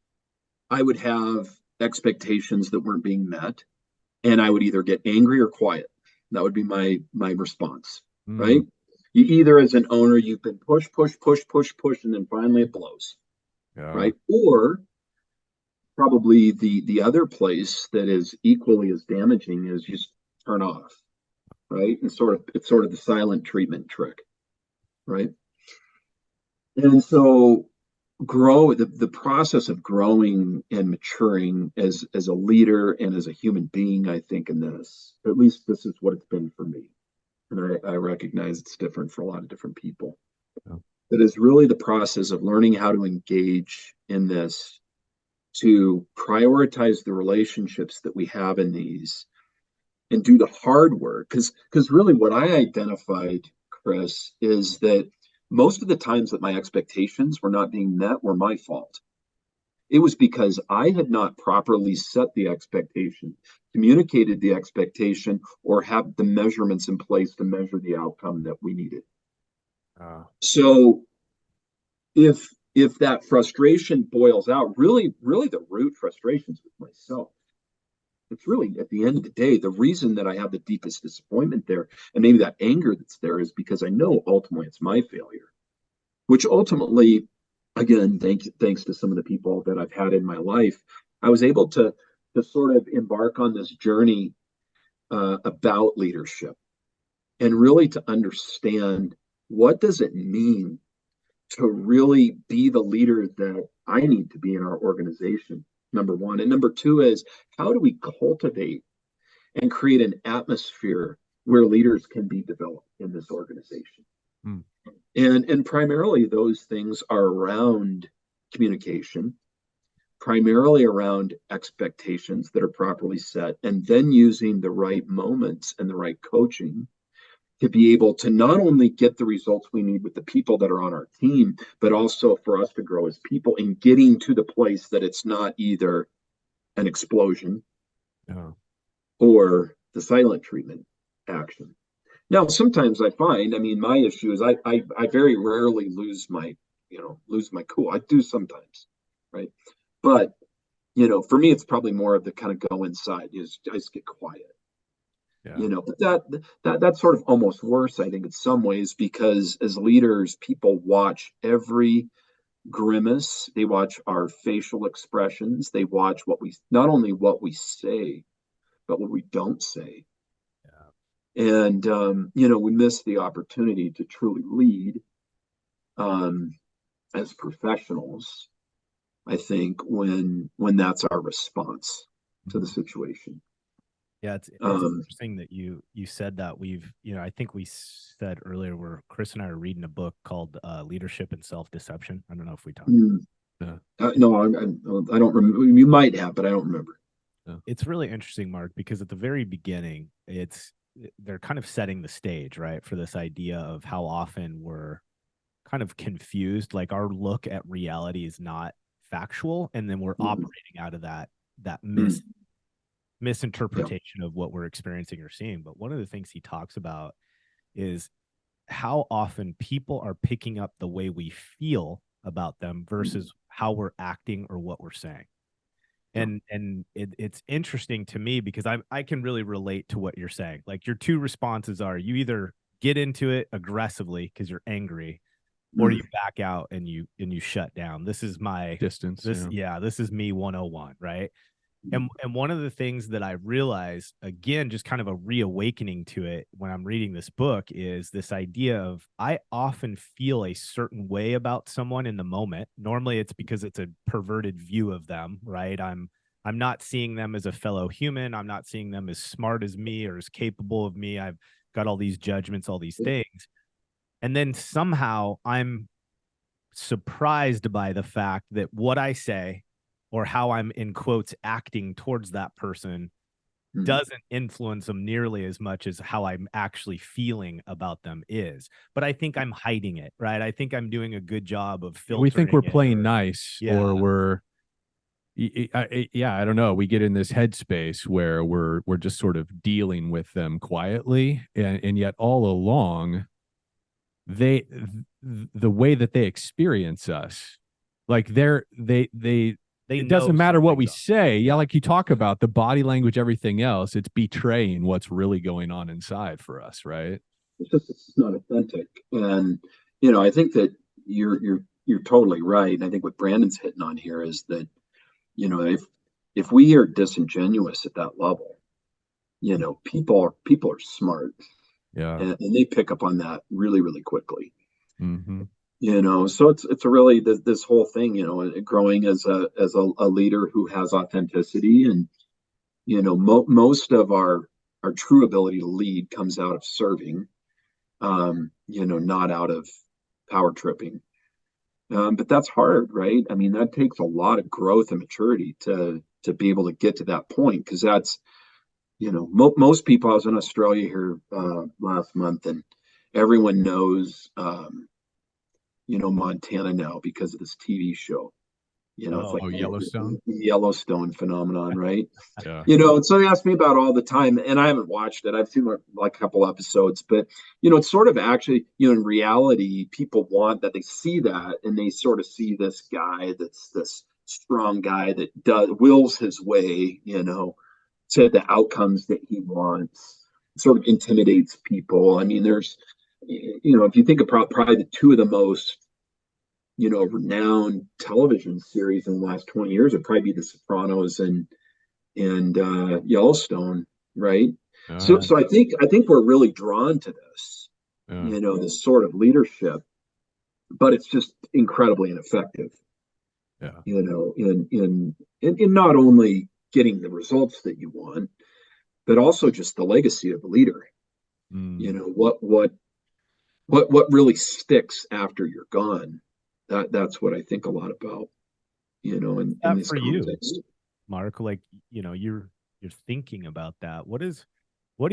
I would have expectations that weren't being met, and I would either get angry or quiet. That would be my response, right? Mm, You either, as an owner, you've been push, and then finally it blows, yeah. right? Or probably the other place that is equally as damaging is just turn off, right? And it's sort of the silent treatment trick, right? And so the process of growing and maturing as a leader and as a human being, I think, in this, at least this is what it's been for me. And I recognize it's different for a lot of different people. Yeah. But it's really the process of learning how to engage in this, to prioritize the relationships that we have in these, and do the hard work. Because really what I identified, Chris, is that most of the times that my expectations were not being met were my fault. It was because I had not properly set the expectation, communicated the expectation, or have the measurements in place to measure the outcome that we needed. So if that frustration boils out, really the root frustrations with myself. It's really, at the end of the day, the reason that I have the deepest disappointment there, and maybe that anger that's there, is because I know ultimately it's my failure, which ultimately, again, thanks to some of the people that I've had in my life, I was able to sort of embark on this journey about leadership, and really to understand, what does it mean to really be the leader that I need to be in our organization, number one. And number two is, how do we cultivate and create an atmosphere where leaders can be developed in this organization? Hmm. And primarily those things are around communication, primarily around expectations that are properly set, and then using the right moments and the right coaching to be able to not only get the results we need with the people that are on our team, but also for us to grow as people, and getting to the place that it's not either an explosion Yeah. or the silent treatment action. Now, sometimes I find, I mean, my issue is I very rarely lose my cool. I do sometimes, right? But for me, it's probably more of the kind of go inside. I just get quiet. Yeah. But that's sort of almost worse, I think, in some ways, because as leaders, people watch every grimace. They watch our facial expressions. They watch not only what we say, but what we don't say. And we miss the opportunity to truly lead, as professionals, I think, when that's our response to the situation. Yeah, it's interesting that you said that. I think we said earlier, where Chris and I are reading a book called Leadership and Self-Deception. I don't know if we talked. Yeah. No, I don't remember. You might have, but I don't remember. It's really interesting, Mark, because at the very beginning, they're kind of setting the stage, right, for this idea of how often we're kind of confused. Like, our look at reality is not factual, and then we're operating out of that misinterpretation of what we're experiencing or seeing. But one of the things he talks about is how often people are picking up the way we feel about them versus how we're acting or what we're saying. And it's interesting to me because I can really relate to what you're saying. Like your two responses are you either get into it aggressively because you're angry, or you back out and you shut down. This is my Distance. this is me 101, right? And one of the things that I realized, again, just kind of a reawakening to it when I'm reading this book, is this idea of I often feel a certain way about someone in the moment. Normally it's because it's a perverted view of them, right? I'm not seeing them as a fellow human. I'm not seeing them as smart as me or as capable of me. I've got all these judgments, all these things. And then somehow I'm surprised by the fact that what I say or how I'm in quotes acting towards that person doesn't influence them nearly as much as how I'm actually feeling about them is. But I think I'm hiding it, right? I think I'm doing a good job of filtering. We think we're it playing or- nice, Yeah. or we're I don't know. We get in this headspace where we're just sort of dealing with them quietly, and yet all along, the way that they experience us, like They it know doesn't matter what we something's up. say. Yeah, like you talk about the body language, everything else, it's betraying what's really going on inside for us, right? It's not authentic. And I think that you're totally right. And I think what Brandon's hitting on here is that, if we are disingenuous at that level, people are smart, Yeah. and they pick up on that really, really quickly. Mm-hmm. So it's a really this whole thing, growing as a leader who has authenticity. And most of our true ability to lead comes out of serving, not out of power tripping. But that's hard, right? I mean, that takes a lot of growth and maturity to be able to get to that point, because that's, most people. I was in Australia here last month, and everyone knows, Montana now because of this TV show. It's like Yellowstone. the Yellowstone phenomenon, right? Yeah. And so they ask me about all the time, and I haven't watched it. I've seen like a couple episodes, but it's sort of actually, in reality, people want that. They see that, and they sort of see this guy that's this strong guy that wills his way, to the outcomes that he wants. Sort of intimidates people. I mean, there's, if you think about probably the two of the most renowned television series in the last 20 years would probably be The Sopranos and Yellowstone, right? So I think we're really drawn to this, this sort of leadership, but it's just incredibly ineffective. Yeah. In not only getting the results that you want, but also just the legacy of the leader. What really sticks after you're gone. That's what I think a lot about, in this for context. you, Mark, like, you're thinking about that. What do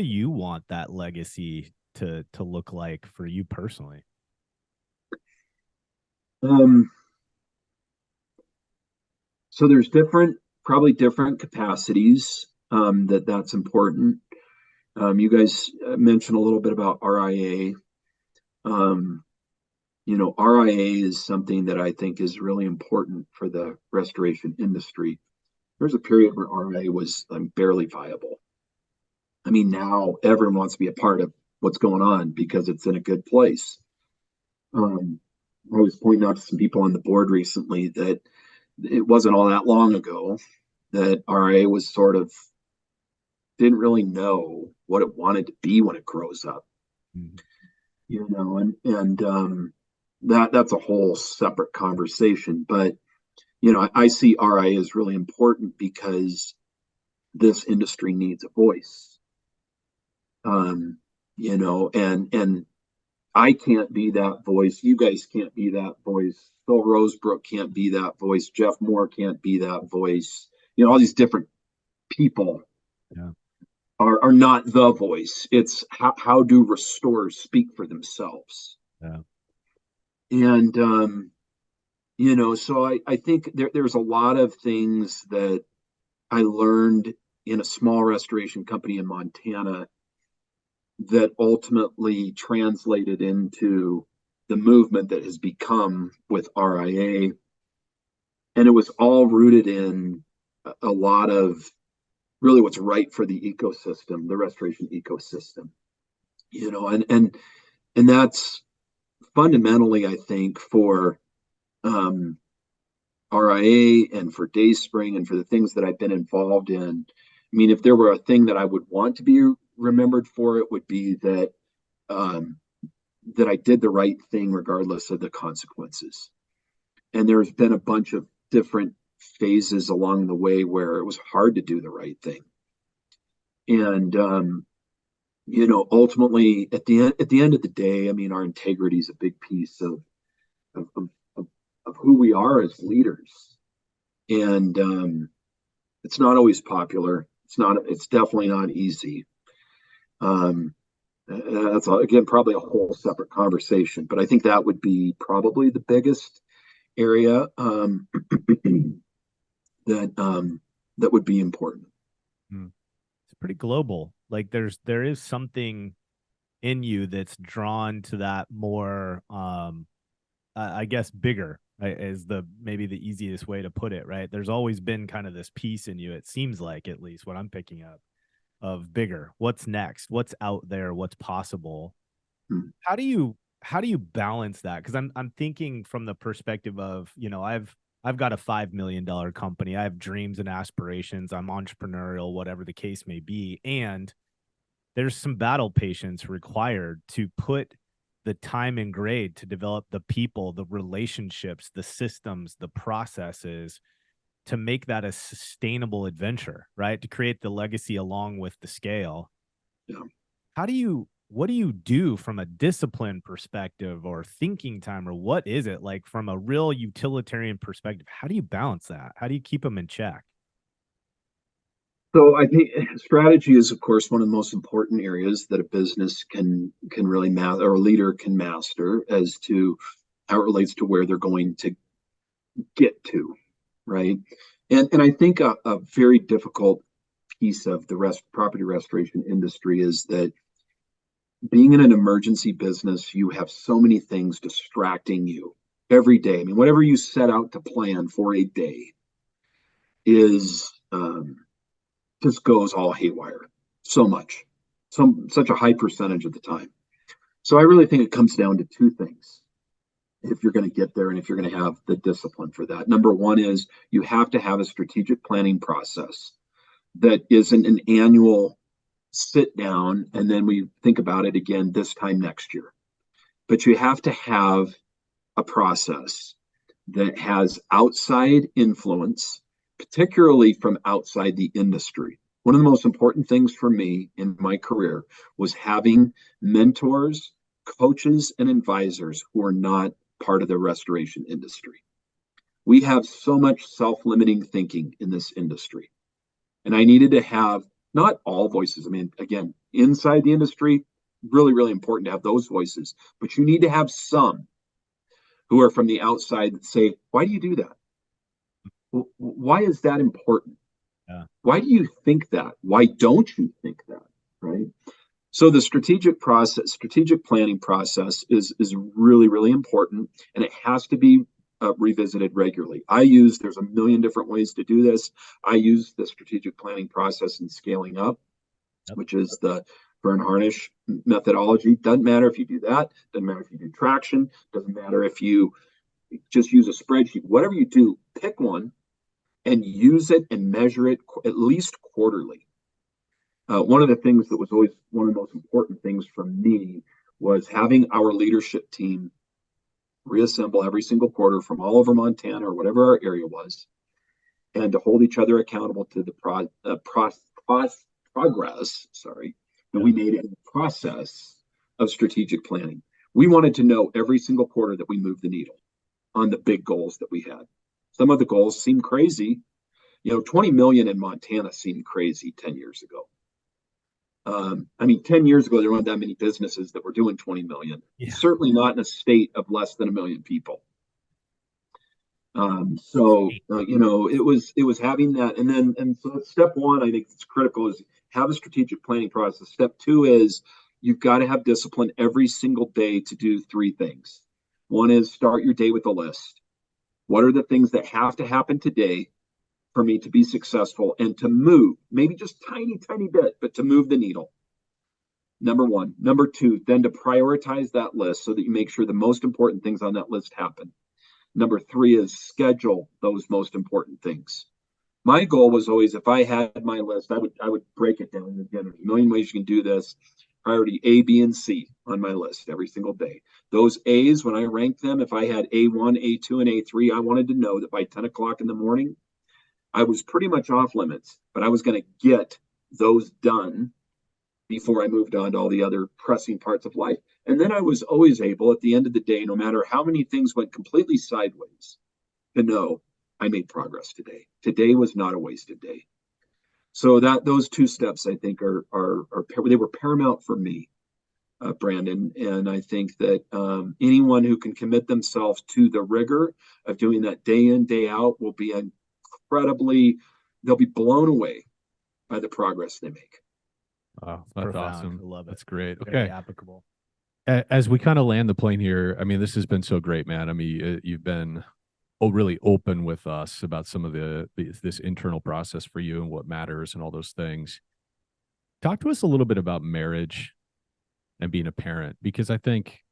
you want that legacy to look like for you personally? So there's probably different capacities, that's important. You guys mentioned a little bit about RIA. RIA is something that I think is really important for the restoration industry. There's a period where RIA was barely viable. I mean, now everyone wants to be a part of what's going on because it's in a good place. I was pointing out to some people on the board recently that it wasn't all that long ago that RIA was sort of didn't really know what it wanted to be when it grows up. And that's a whole separate conversation. But I see RIA as really important because this industry needs a voice. And I can't be that voice. You guys can't be that voice. Phil Rosebrook can't be that voice. Jeff Moore can't be that voice. All these different people are not the voice. It's how do restorers speak for themselves? Yeah. And so I think there's a lot of things that I learned in a small restoration company in Montana that ultimately translated into the movement that has become with RIA. And it was all rooted in a lot of really what's right for the ecosystem, the restoration ecosystem, and that's fundamentally, I think, for RIA and for Dayspring and for the things that I've been involved in. I mean, if there were a thing that I would want to be remembered for, it would be that that I did the right thing regardless of the consequences. And there's been a bunch of different phases along the way where it was hard to do the right thing. And ultimately at the end of the day, I mean, our integrity is a big piece of who we are as leaders. And it's not always popular. It's definitely not easy. That's again probably a whole separate conversation, but I think that would be probably the biggest area that would be important. It's pretty global. Like there is something in you that's drawn to that more I guess bigger is maybe the easiest way to put it, right? There's always been kind of this piece in you, it seems like, at least what I'm picking up, of bigger. What's next? What's out there? What's possible? How do you balance that? Because I'm thinking from the perspective of, I've got a $5 million company. I have dreams and aspirations. I'm entrepreneurial, whatever the case may be. And there's some battle patience required to put the time and grade to develop the people, the relationships, the systems, the processes to make that a sustainable adventure, right? To create the legacy along with the scale. Yeah. What do you do from a discipline perspective or thinking time, or what is it like from a real utilitarian perspective? How do you balance that? How do you keep them in check? So I think strategy is, of course, one of the most important areas that a business can really master, or a leader can master, as to how it relates to where they're going to get to, right? And I think a very difficult piece of the property restoration industry is that being in an emergency business, you have so many things distracting you every day. I mean, whatever you set out to plan for a day is just goes all haywire so much, such a high percentage of the time. So I really think it comes down to two things if you're going to get there and if you're going to have the discipline for that. Number one is you have to have a strategic planning process that isn't an annual sit down and then we think about it again this time next year. But you have to have a process that has outside influence, particularly from outside the industry. One of the most important things for me in my career was having mentors, coaches, and advisors who are not part of the restoration industry. We have so much self-limiting thinking in this industry. And I needed to have not all voices. I mean, again, inside the industry, really, really important to have those voices. But you need to have some who are from the outside that say, why do you do that? Why is that important? Yeah. Why do you think that? Why don't you think that? Right? So the strategic planning process is really, really important, and it has to be revisited regularly. There's a million different ways to do this. I use the strategic planning process in scaling up, which is the Burn Harnish methodology. Doesn't matter if you do that. Doesn't matter if you do traction. Doesn't matter if you just use a spreadsheet. Whatever you do, pick one and use it and measure it at least quarterly. One of the things that was always one of the most important things for me was having our leadership team reassemble every single quarter from all over Montana or whatever our area was, and to hold each other accountable to the progress that we made in the process of strategic planning. We wanted to know every single quarter that we moved the needle on the big goals that we had. Some of the goals seemed crazy. 20 million in Montana seemed crazy 10 years ago. 10 years ago, there weren't that many businesses that were doing 20 million. Yeah. Certainly not in a state of less than 1 million people. It was having that. And so step one, I think it's critical, is have a strategic planning process. Step two is you've got to have discipline every single day to do three things. One is start your day with a list. What are the things that have to happen today for me to be successful and to move, maybe just tiny, tiny bit, but to move the needle. Number one. Number two, then to prioritize that list so that you make sure the most important things on that list happen. Number three is schedule those most important things. My goal was always, if I had my list, I would break it down. Again, there's a million ways you can do this. Priority A, B, and C on my list every single day. Those A's, when I ranked them, if I had A1, A2, and A3, I wanted to know that by 10 o'clock in the morning, I was pretty much off limits, but I was going to get those done before I moved on to all the other pressing parts of life. And then I was always able, at the end of the day, no matter how many things went completely sideways, to know I made progress today. Today was not a wasted day. So those two steps, I think, they were paramount for me, Brandon. And I think that anyone who can commit themselves to the rigor of doing that day in, day out will be they'll be blown away by the progress they make. Oh, that's Profound. awesome. I love it. That's great. Very Okay. applicable. As we kind of land the plane here, I mean, this has been so great, man. I mean, you've been really open with us about some of this internal process for you and what matters and all those things. Talk to us a little bit about marriage and being a parent, because I think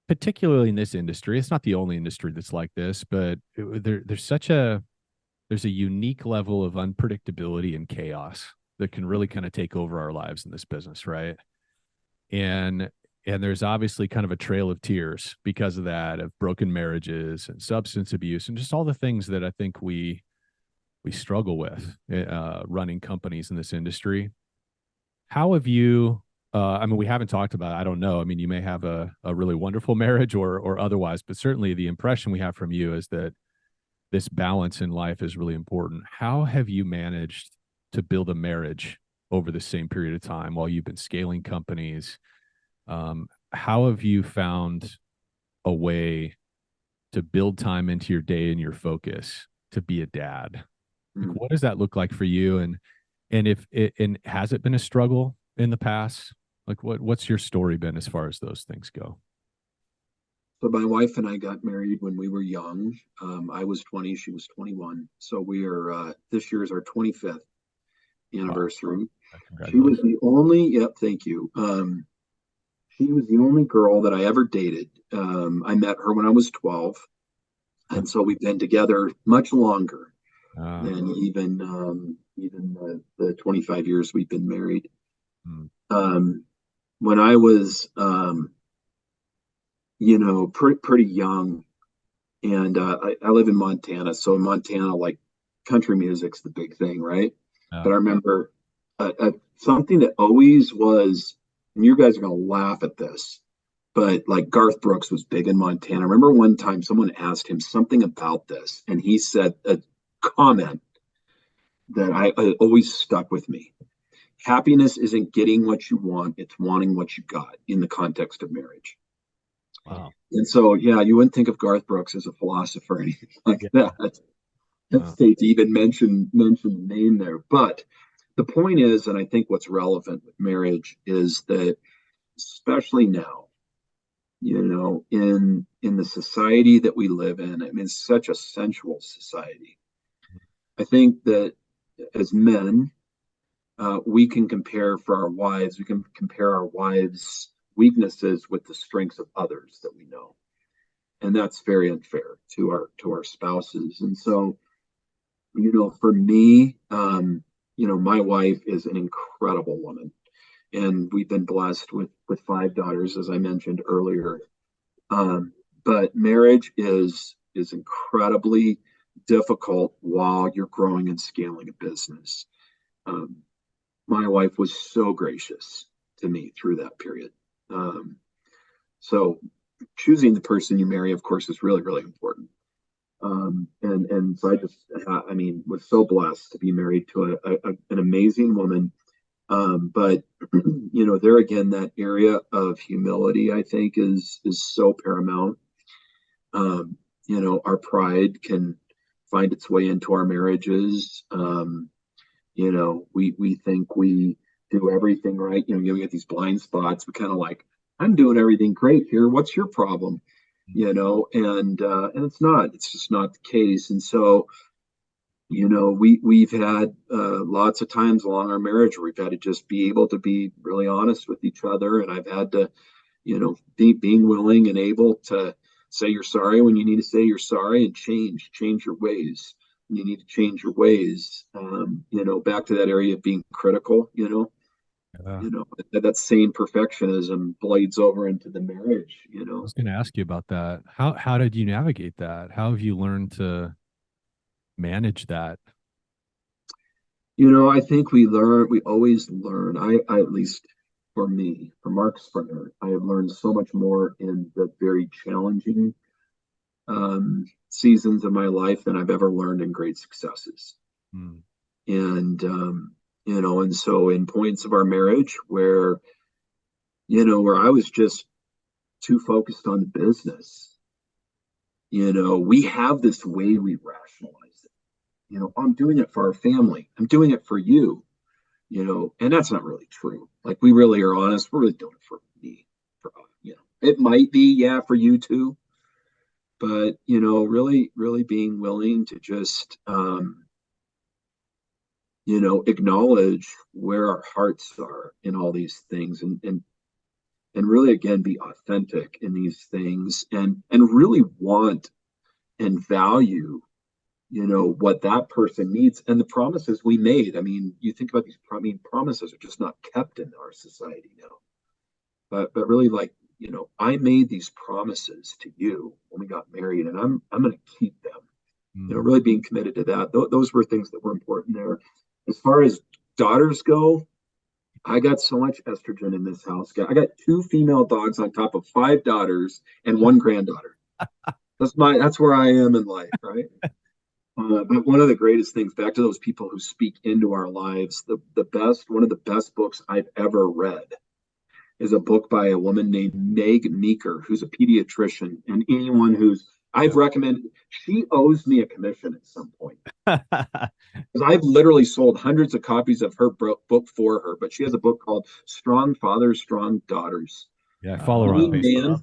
particularly in this industry, it's not the only industry that's like this, but there's a unique level of unpredictability and chaos that can really kind of take over our lives in this business, right? And there's obviously kind of a trail of tears because of that, of broken marriages and substance abuse and just all the things that I think we struggle with running companies in this industry. How have you, I mean, we haven't talked about, I don't know. I mean, you may have a really wonderful marriage or otherwise, but certainly the impression we have from you is that this balance in life is really important. How have you managed to build a marriage over the same period of time while you've been scaling companies? How have you found a way to build time into your day and your focus to be a dad? Like, what does that look like for you? And has it been a struggle in the past? Like what's your story been as far as those things go? So my wife and I got married when we were young. I was 20, she was 21. So we are, this year is our 25th anniversary. Wow. She was the only, thank you. She was the only girl that I ever dated. I met her when I was 12. And so we've been together much longer than even the 25 years we've been married. When I was, pretty young, and I live in Montana. So in Montana, like country music's the big thing, right? But I remember something that always was, and you guys are going to laugh at this, but like Garth Brooks was big in Montana. I remember one time someone asked him something about this, and he said a comment that I always stuck with me. Happiness isn't getting what you want, it's wanting what you got in the context of marriage. Wow. And so, yeah, you wouldn't think of Garth Brooks as a philosopher or anything like that. Hesitate to even mention the name there. But the point is, and I think what's relevant with marriage is that, especially now, in the society that we live in, I mean, it's such a sensual society. I think that as men, we can compare for our wives, we can compare our wives' weaknesses with the strengths of others that we know. And that's very unfair to our spouses. And so, for me, my wife is an incredible woman, and we've been blessed with 5 daughters, as I mentioned earlier. But marriage is incredibly difficult while you're growing and scaling a business. My wife was so gracious to me through that period. So choosing the person you marry, of course, is really, really important. And so was so blessed to be married to an amazing woman. But there again, that area of humility, I think, is so paramount. Our pride can find its way into our marriages. We think we do everything right. You get these blind spots. We kind of like, I'm doing everything great here. What's your problem? And it's not. It's just not the case. And so, we've had lots of times along our marriage where we've had to just be able to be really honest with each other, and I've had to, being willing and able to say you're sorry when you need to say you're sorry, and change your ways. You need to change your ways. Back to that area of being critical. Yeah. That same perfectionism blades over into the marriage. I was going to ask you about that. How did you navigate that? How have you learned to manage that? I think we always learn. I at least for me, for Mark Springer, I have learned so much more in the very challenging seasons of my life than I've ever learned in great successes. Hmm. And so in points of our marriage where I was just too focused on the business, we have this way we rationalize it. I'm doing it for our family. I'm doing it for you, and that's not really true. Like, we really are honest. We're really doing it for me, for it might be, yeah, for you too, but really, really being willing to just, acknowledge where our hearts are in all these things, and really again be authentic in these things, and really want and value what that person needs and the promises we made. I mean, you think about these promises are just not kept in our society now, but really, like, I made these promises to you when we got married, and I'm going to keep them. Hmm. Really being committed to that. Those were things that were important there. As far as daughters go, I got so much estrogen in this house. I got 2 female dogs on top of 5 daughters and 1 granddaughter. That's where I am in life, right? But one of the greatest things, back to those people who speak into our lives, one of the best books I've ever read is a book by a woman named Meg Meeker, who's a pediatrician. And anyone I've recommended, she owes me a commission at some point. Because I've literally sold hundreds of copies of her book for her, but she has a book called Strong Fathers, Strong Daughters. Yeah, I follow her on Facebook.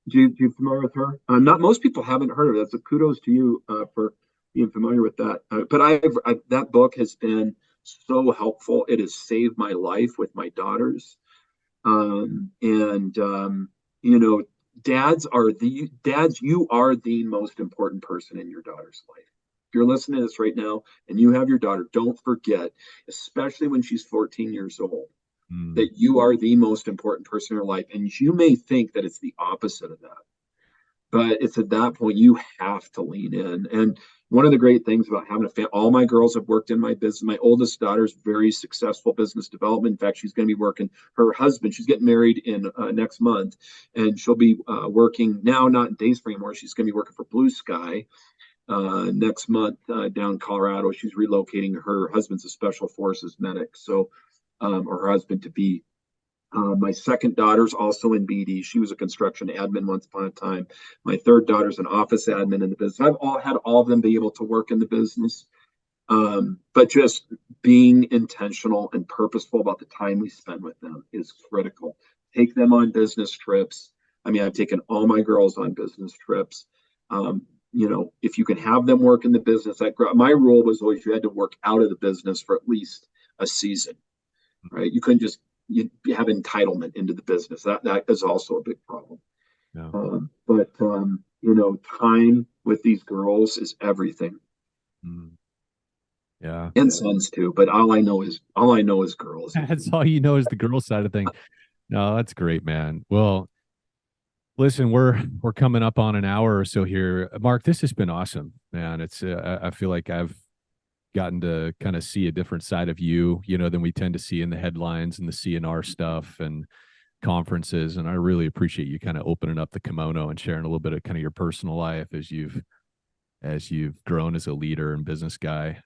You familiar with her? Not most people haven't heard of it. That's a kudos to you for being familiar with that. But that book has been so helpful. It has saved my life with my daughters. And dads, you are the most important person in your daughter's life. If you're listening to this right now and you have your daughter, don't forget, especially when she's 14 years old, that you are the most important person in her life. And you may think that it's the opposite of that, but it's at that point you have to lean in. And one of the great things about having a family, all my girls have worked in my business. My oldest daughter's very successful business development. In fact, she's going to be working. Her husband, she's getting married in next month, and she'll be working now, not in Dayspring anymore. She's going to be working for Blue Sky next month down in Colorado. She's relocating. Her husband's a special forces medic, so or her husband to be. My second daughter's also in BD. She was a construction admin once upon a time. My third daughter's an office admin in the business. I've had all of them be able to work in the business. But just being intentional and purposeful about the time we spend with them is critical. Take them on business trips. I mean, I've taken all my girls on business trips. If you can have them work in the business, my rule was always you had to work out of the business for at least a season, right? You couldn't just have entitlement into the business. That is also a big problem. Yeah. But time with these girls is everything. Yeah. And sons too. But all I know is girls. That's all you know is the girl side of things. No, that's great, man. Well, listen, we're coming up on an hour or so here. Mark, this has been awesome, man. It's I feel like I've gotten to kind of see a different side of you, than we tend to see in the headlines and the CNR stuff and conferences. And I really appreciate you kind of opening up the kimono and sharing a little bit of kind of your personal life as you've grown as a leader and business guy.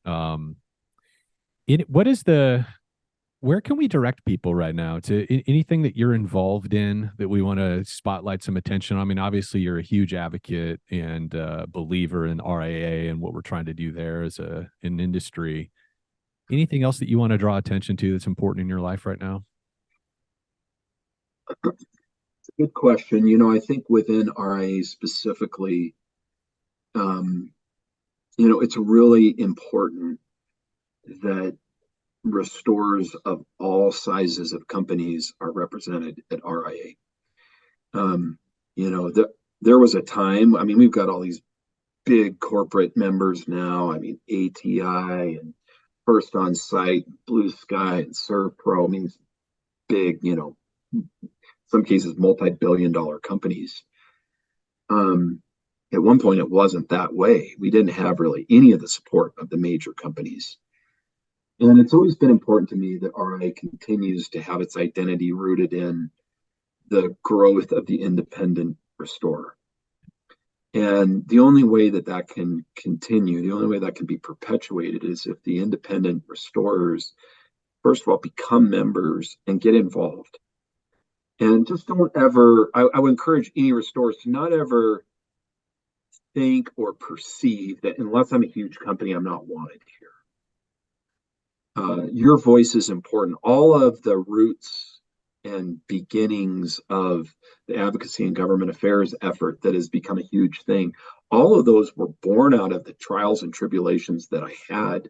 Where can we direct people right now to anything that you're involved in that we want to spotlight some attention on? I mean, obviously you're a huge advocate and believer in RIA and what we're trying to do there as an industry. Anything else that you want to draw attention to that's important in your life right now? It's a good question. I think within RIA specifically, it's really important that restorers of all sizes of companies are represented at RIA. There was a time, I mean, we've got all these big corporate members now. I mean, ATI and First On Site, Blue Sky, and ServPro. I mean, big, some cases multi-billion-dollar companies. At one point, it wasn't that way. We didn't have really any of the support of the major companies. And it's always been important to me that RIA continues to have its identity rooted in the growth of the independent restorer. And the only way that that can continue, the only way that can be perpetuated is if the independent restorers, first of all, become members and get involved. And just don't ever, I would encourage any restorers to not ever think or perceive that unless I'm a huge company, I'm not wanted here. Your voice is important. All of the roots and beginnings of the advocacy and government affairs effort that has become a huge thing, all of those were born out of the trials and tribulations that I had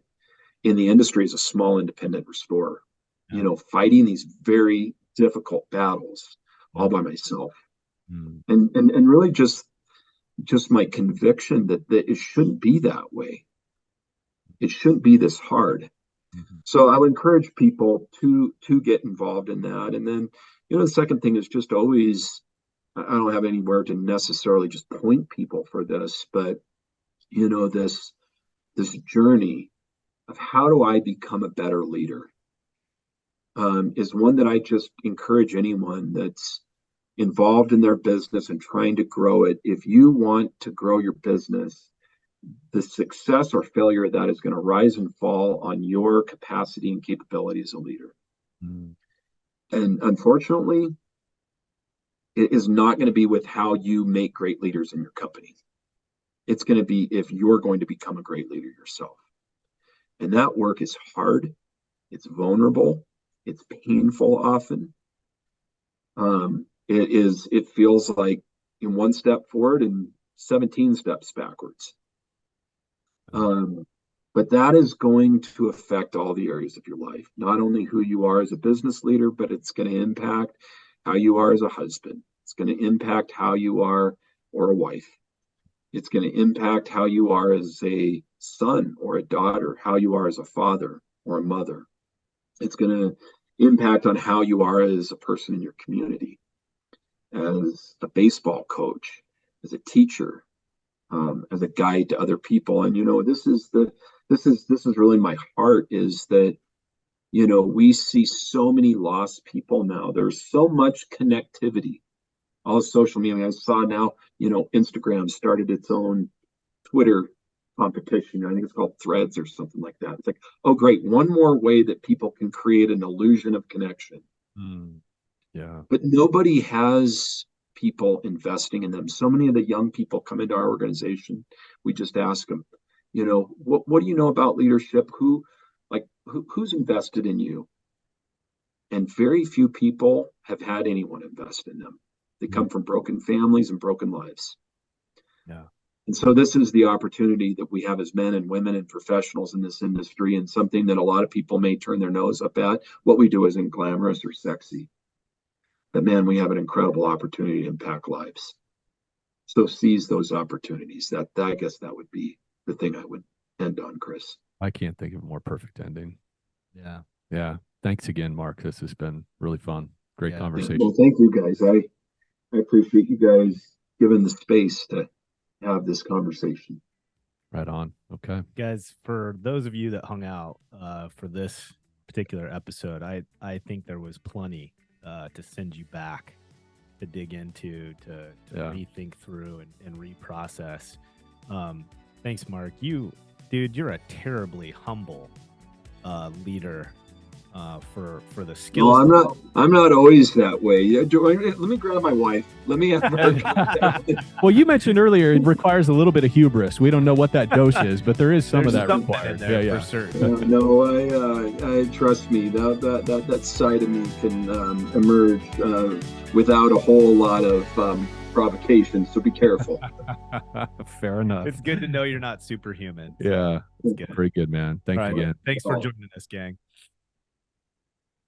in the industry as a small independent restorer, fighting these very difficult battles all by myself. And really just my conviction that it shouldn't be that way. It shouldn't be this hard. So I would encourage people to get involved in that. And then, the second thing is just always, I don't have anywhere to necessarily just point people for this, but, this journey of how do I become a better leader is one that I just encourage anyone that's involved in their business and trying to grow it. If you want to grow your business, the success or failure of that is going to rise and fall on your capacity and capability as a leader. And unfortunately, it is not going to be with how you make great leaders in your company. It's going to be if you're going to become a great leader yourself. And that work is hard. It's vulnerable. It's painful often. It feels like in one step forward and 17 steps backwards. But that is going to affect all the areas of your life, not only who you are as a business leader, but it's going to impact how you are as a husband. It's going to impact how you are or a wife. It's going to impact how you are as a son or a daughter, how you are as a father or a mother. It's going to impact on how you are as a person in your community, as a baseball coach, as a teacher, as a guide to other people. And this is really my heart, is that we see so many lost people now. There's so much connectivity, all social media. I saw now Instagram started its own Twitter competition. I think it's called Threads or something like that. It's like, oh great, one more way that people can create an illusion of connection. Yeah, but nobody has people investing in them. So many of the young people come into our organization. We just ask them, what do you know about leadership? Who's invested in you? And very few people have had anyone invest in them. They come from broken families and broken lives. Yeah. And so this is the opportunity that we have as men and women and professionals in this industry, and something that a lot of people may turn their nose up at. What we do isn't glamorous or sexy. But man, we have an incredible opportunity to impact lives. So seize those opportunities. I guess that would be the thing I would end on, Chris. I can't think of a more perfect ending. Yeah. Yeah. Thanks again, Mark. This has been really fun. Great conversation. Well, thank you guys. I appreciate you guys giving the space to have this conversation. Right on. Okay. Guys, for those of you that hung out for this particular episode, I think there was plenty to send you back to dig into, to rethink through and reprocess. Thanks, Mark. You're a terribly humble leader for the skills. No, I'm not always that way. Let me grab my wife. Let me have her. Well, you mentioned earlier it requires a little bit of hubris. We don't know what that dose is, but there is some of that required. For certain. No, I trust me. That side of me can emerge without a whole lot of provocation, so be careful. Fair enough. It's good to know you're not superhuman. Yeah. It's good. Very good, man. Thanks All right. again. Thanks for joining us, gang.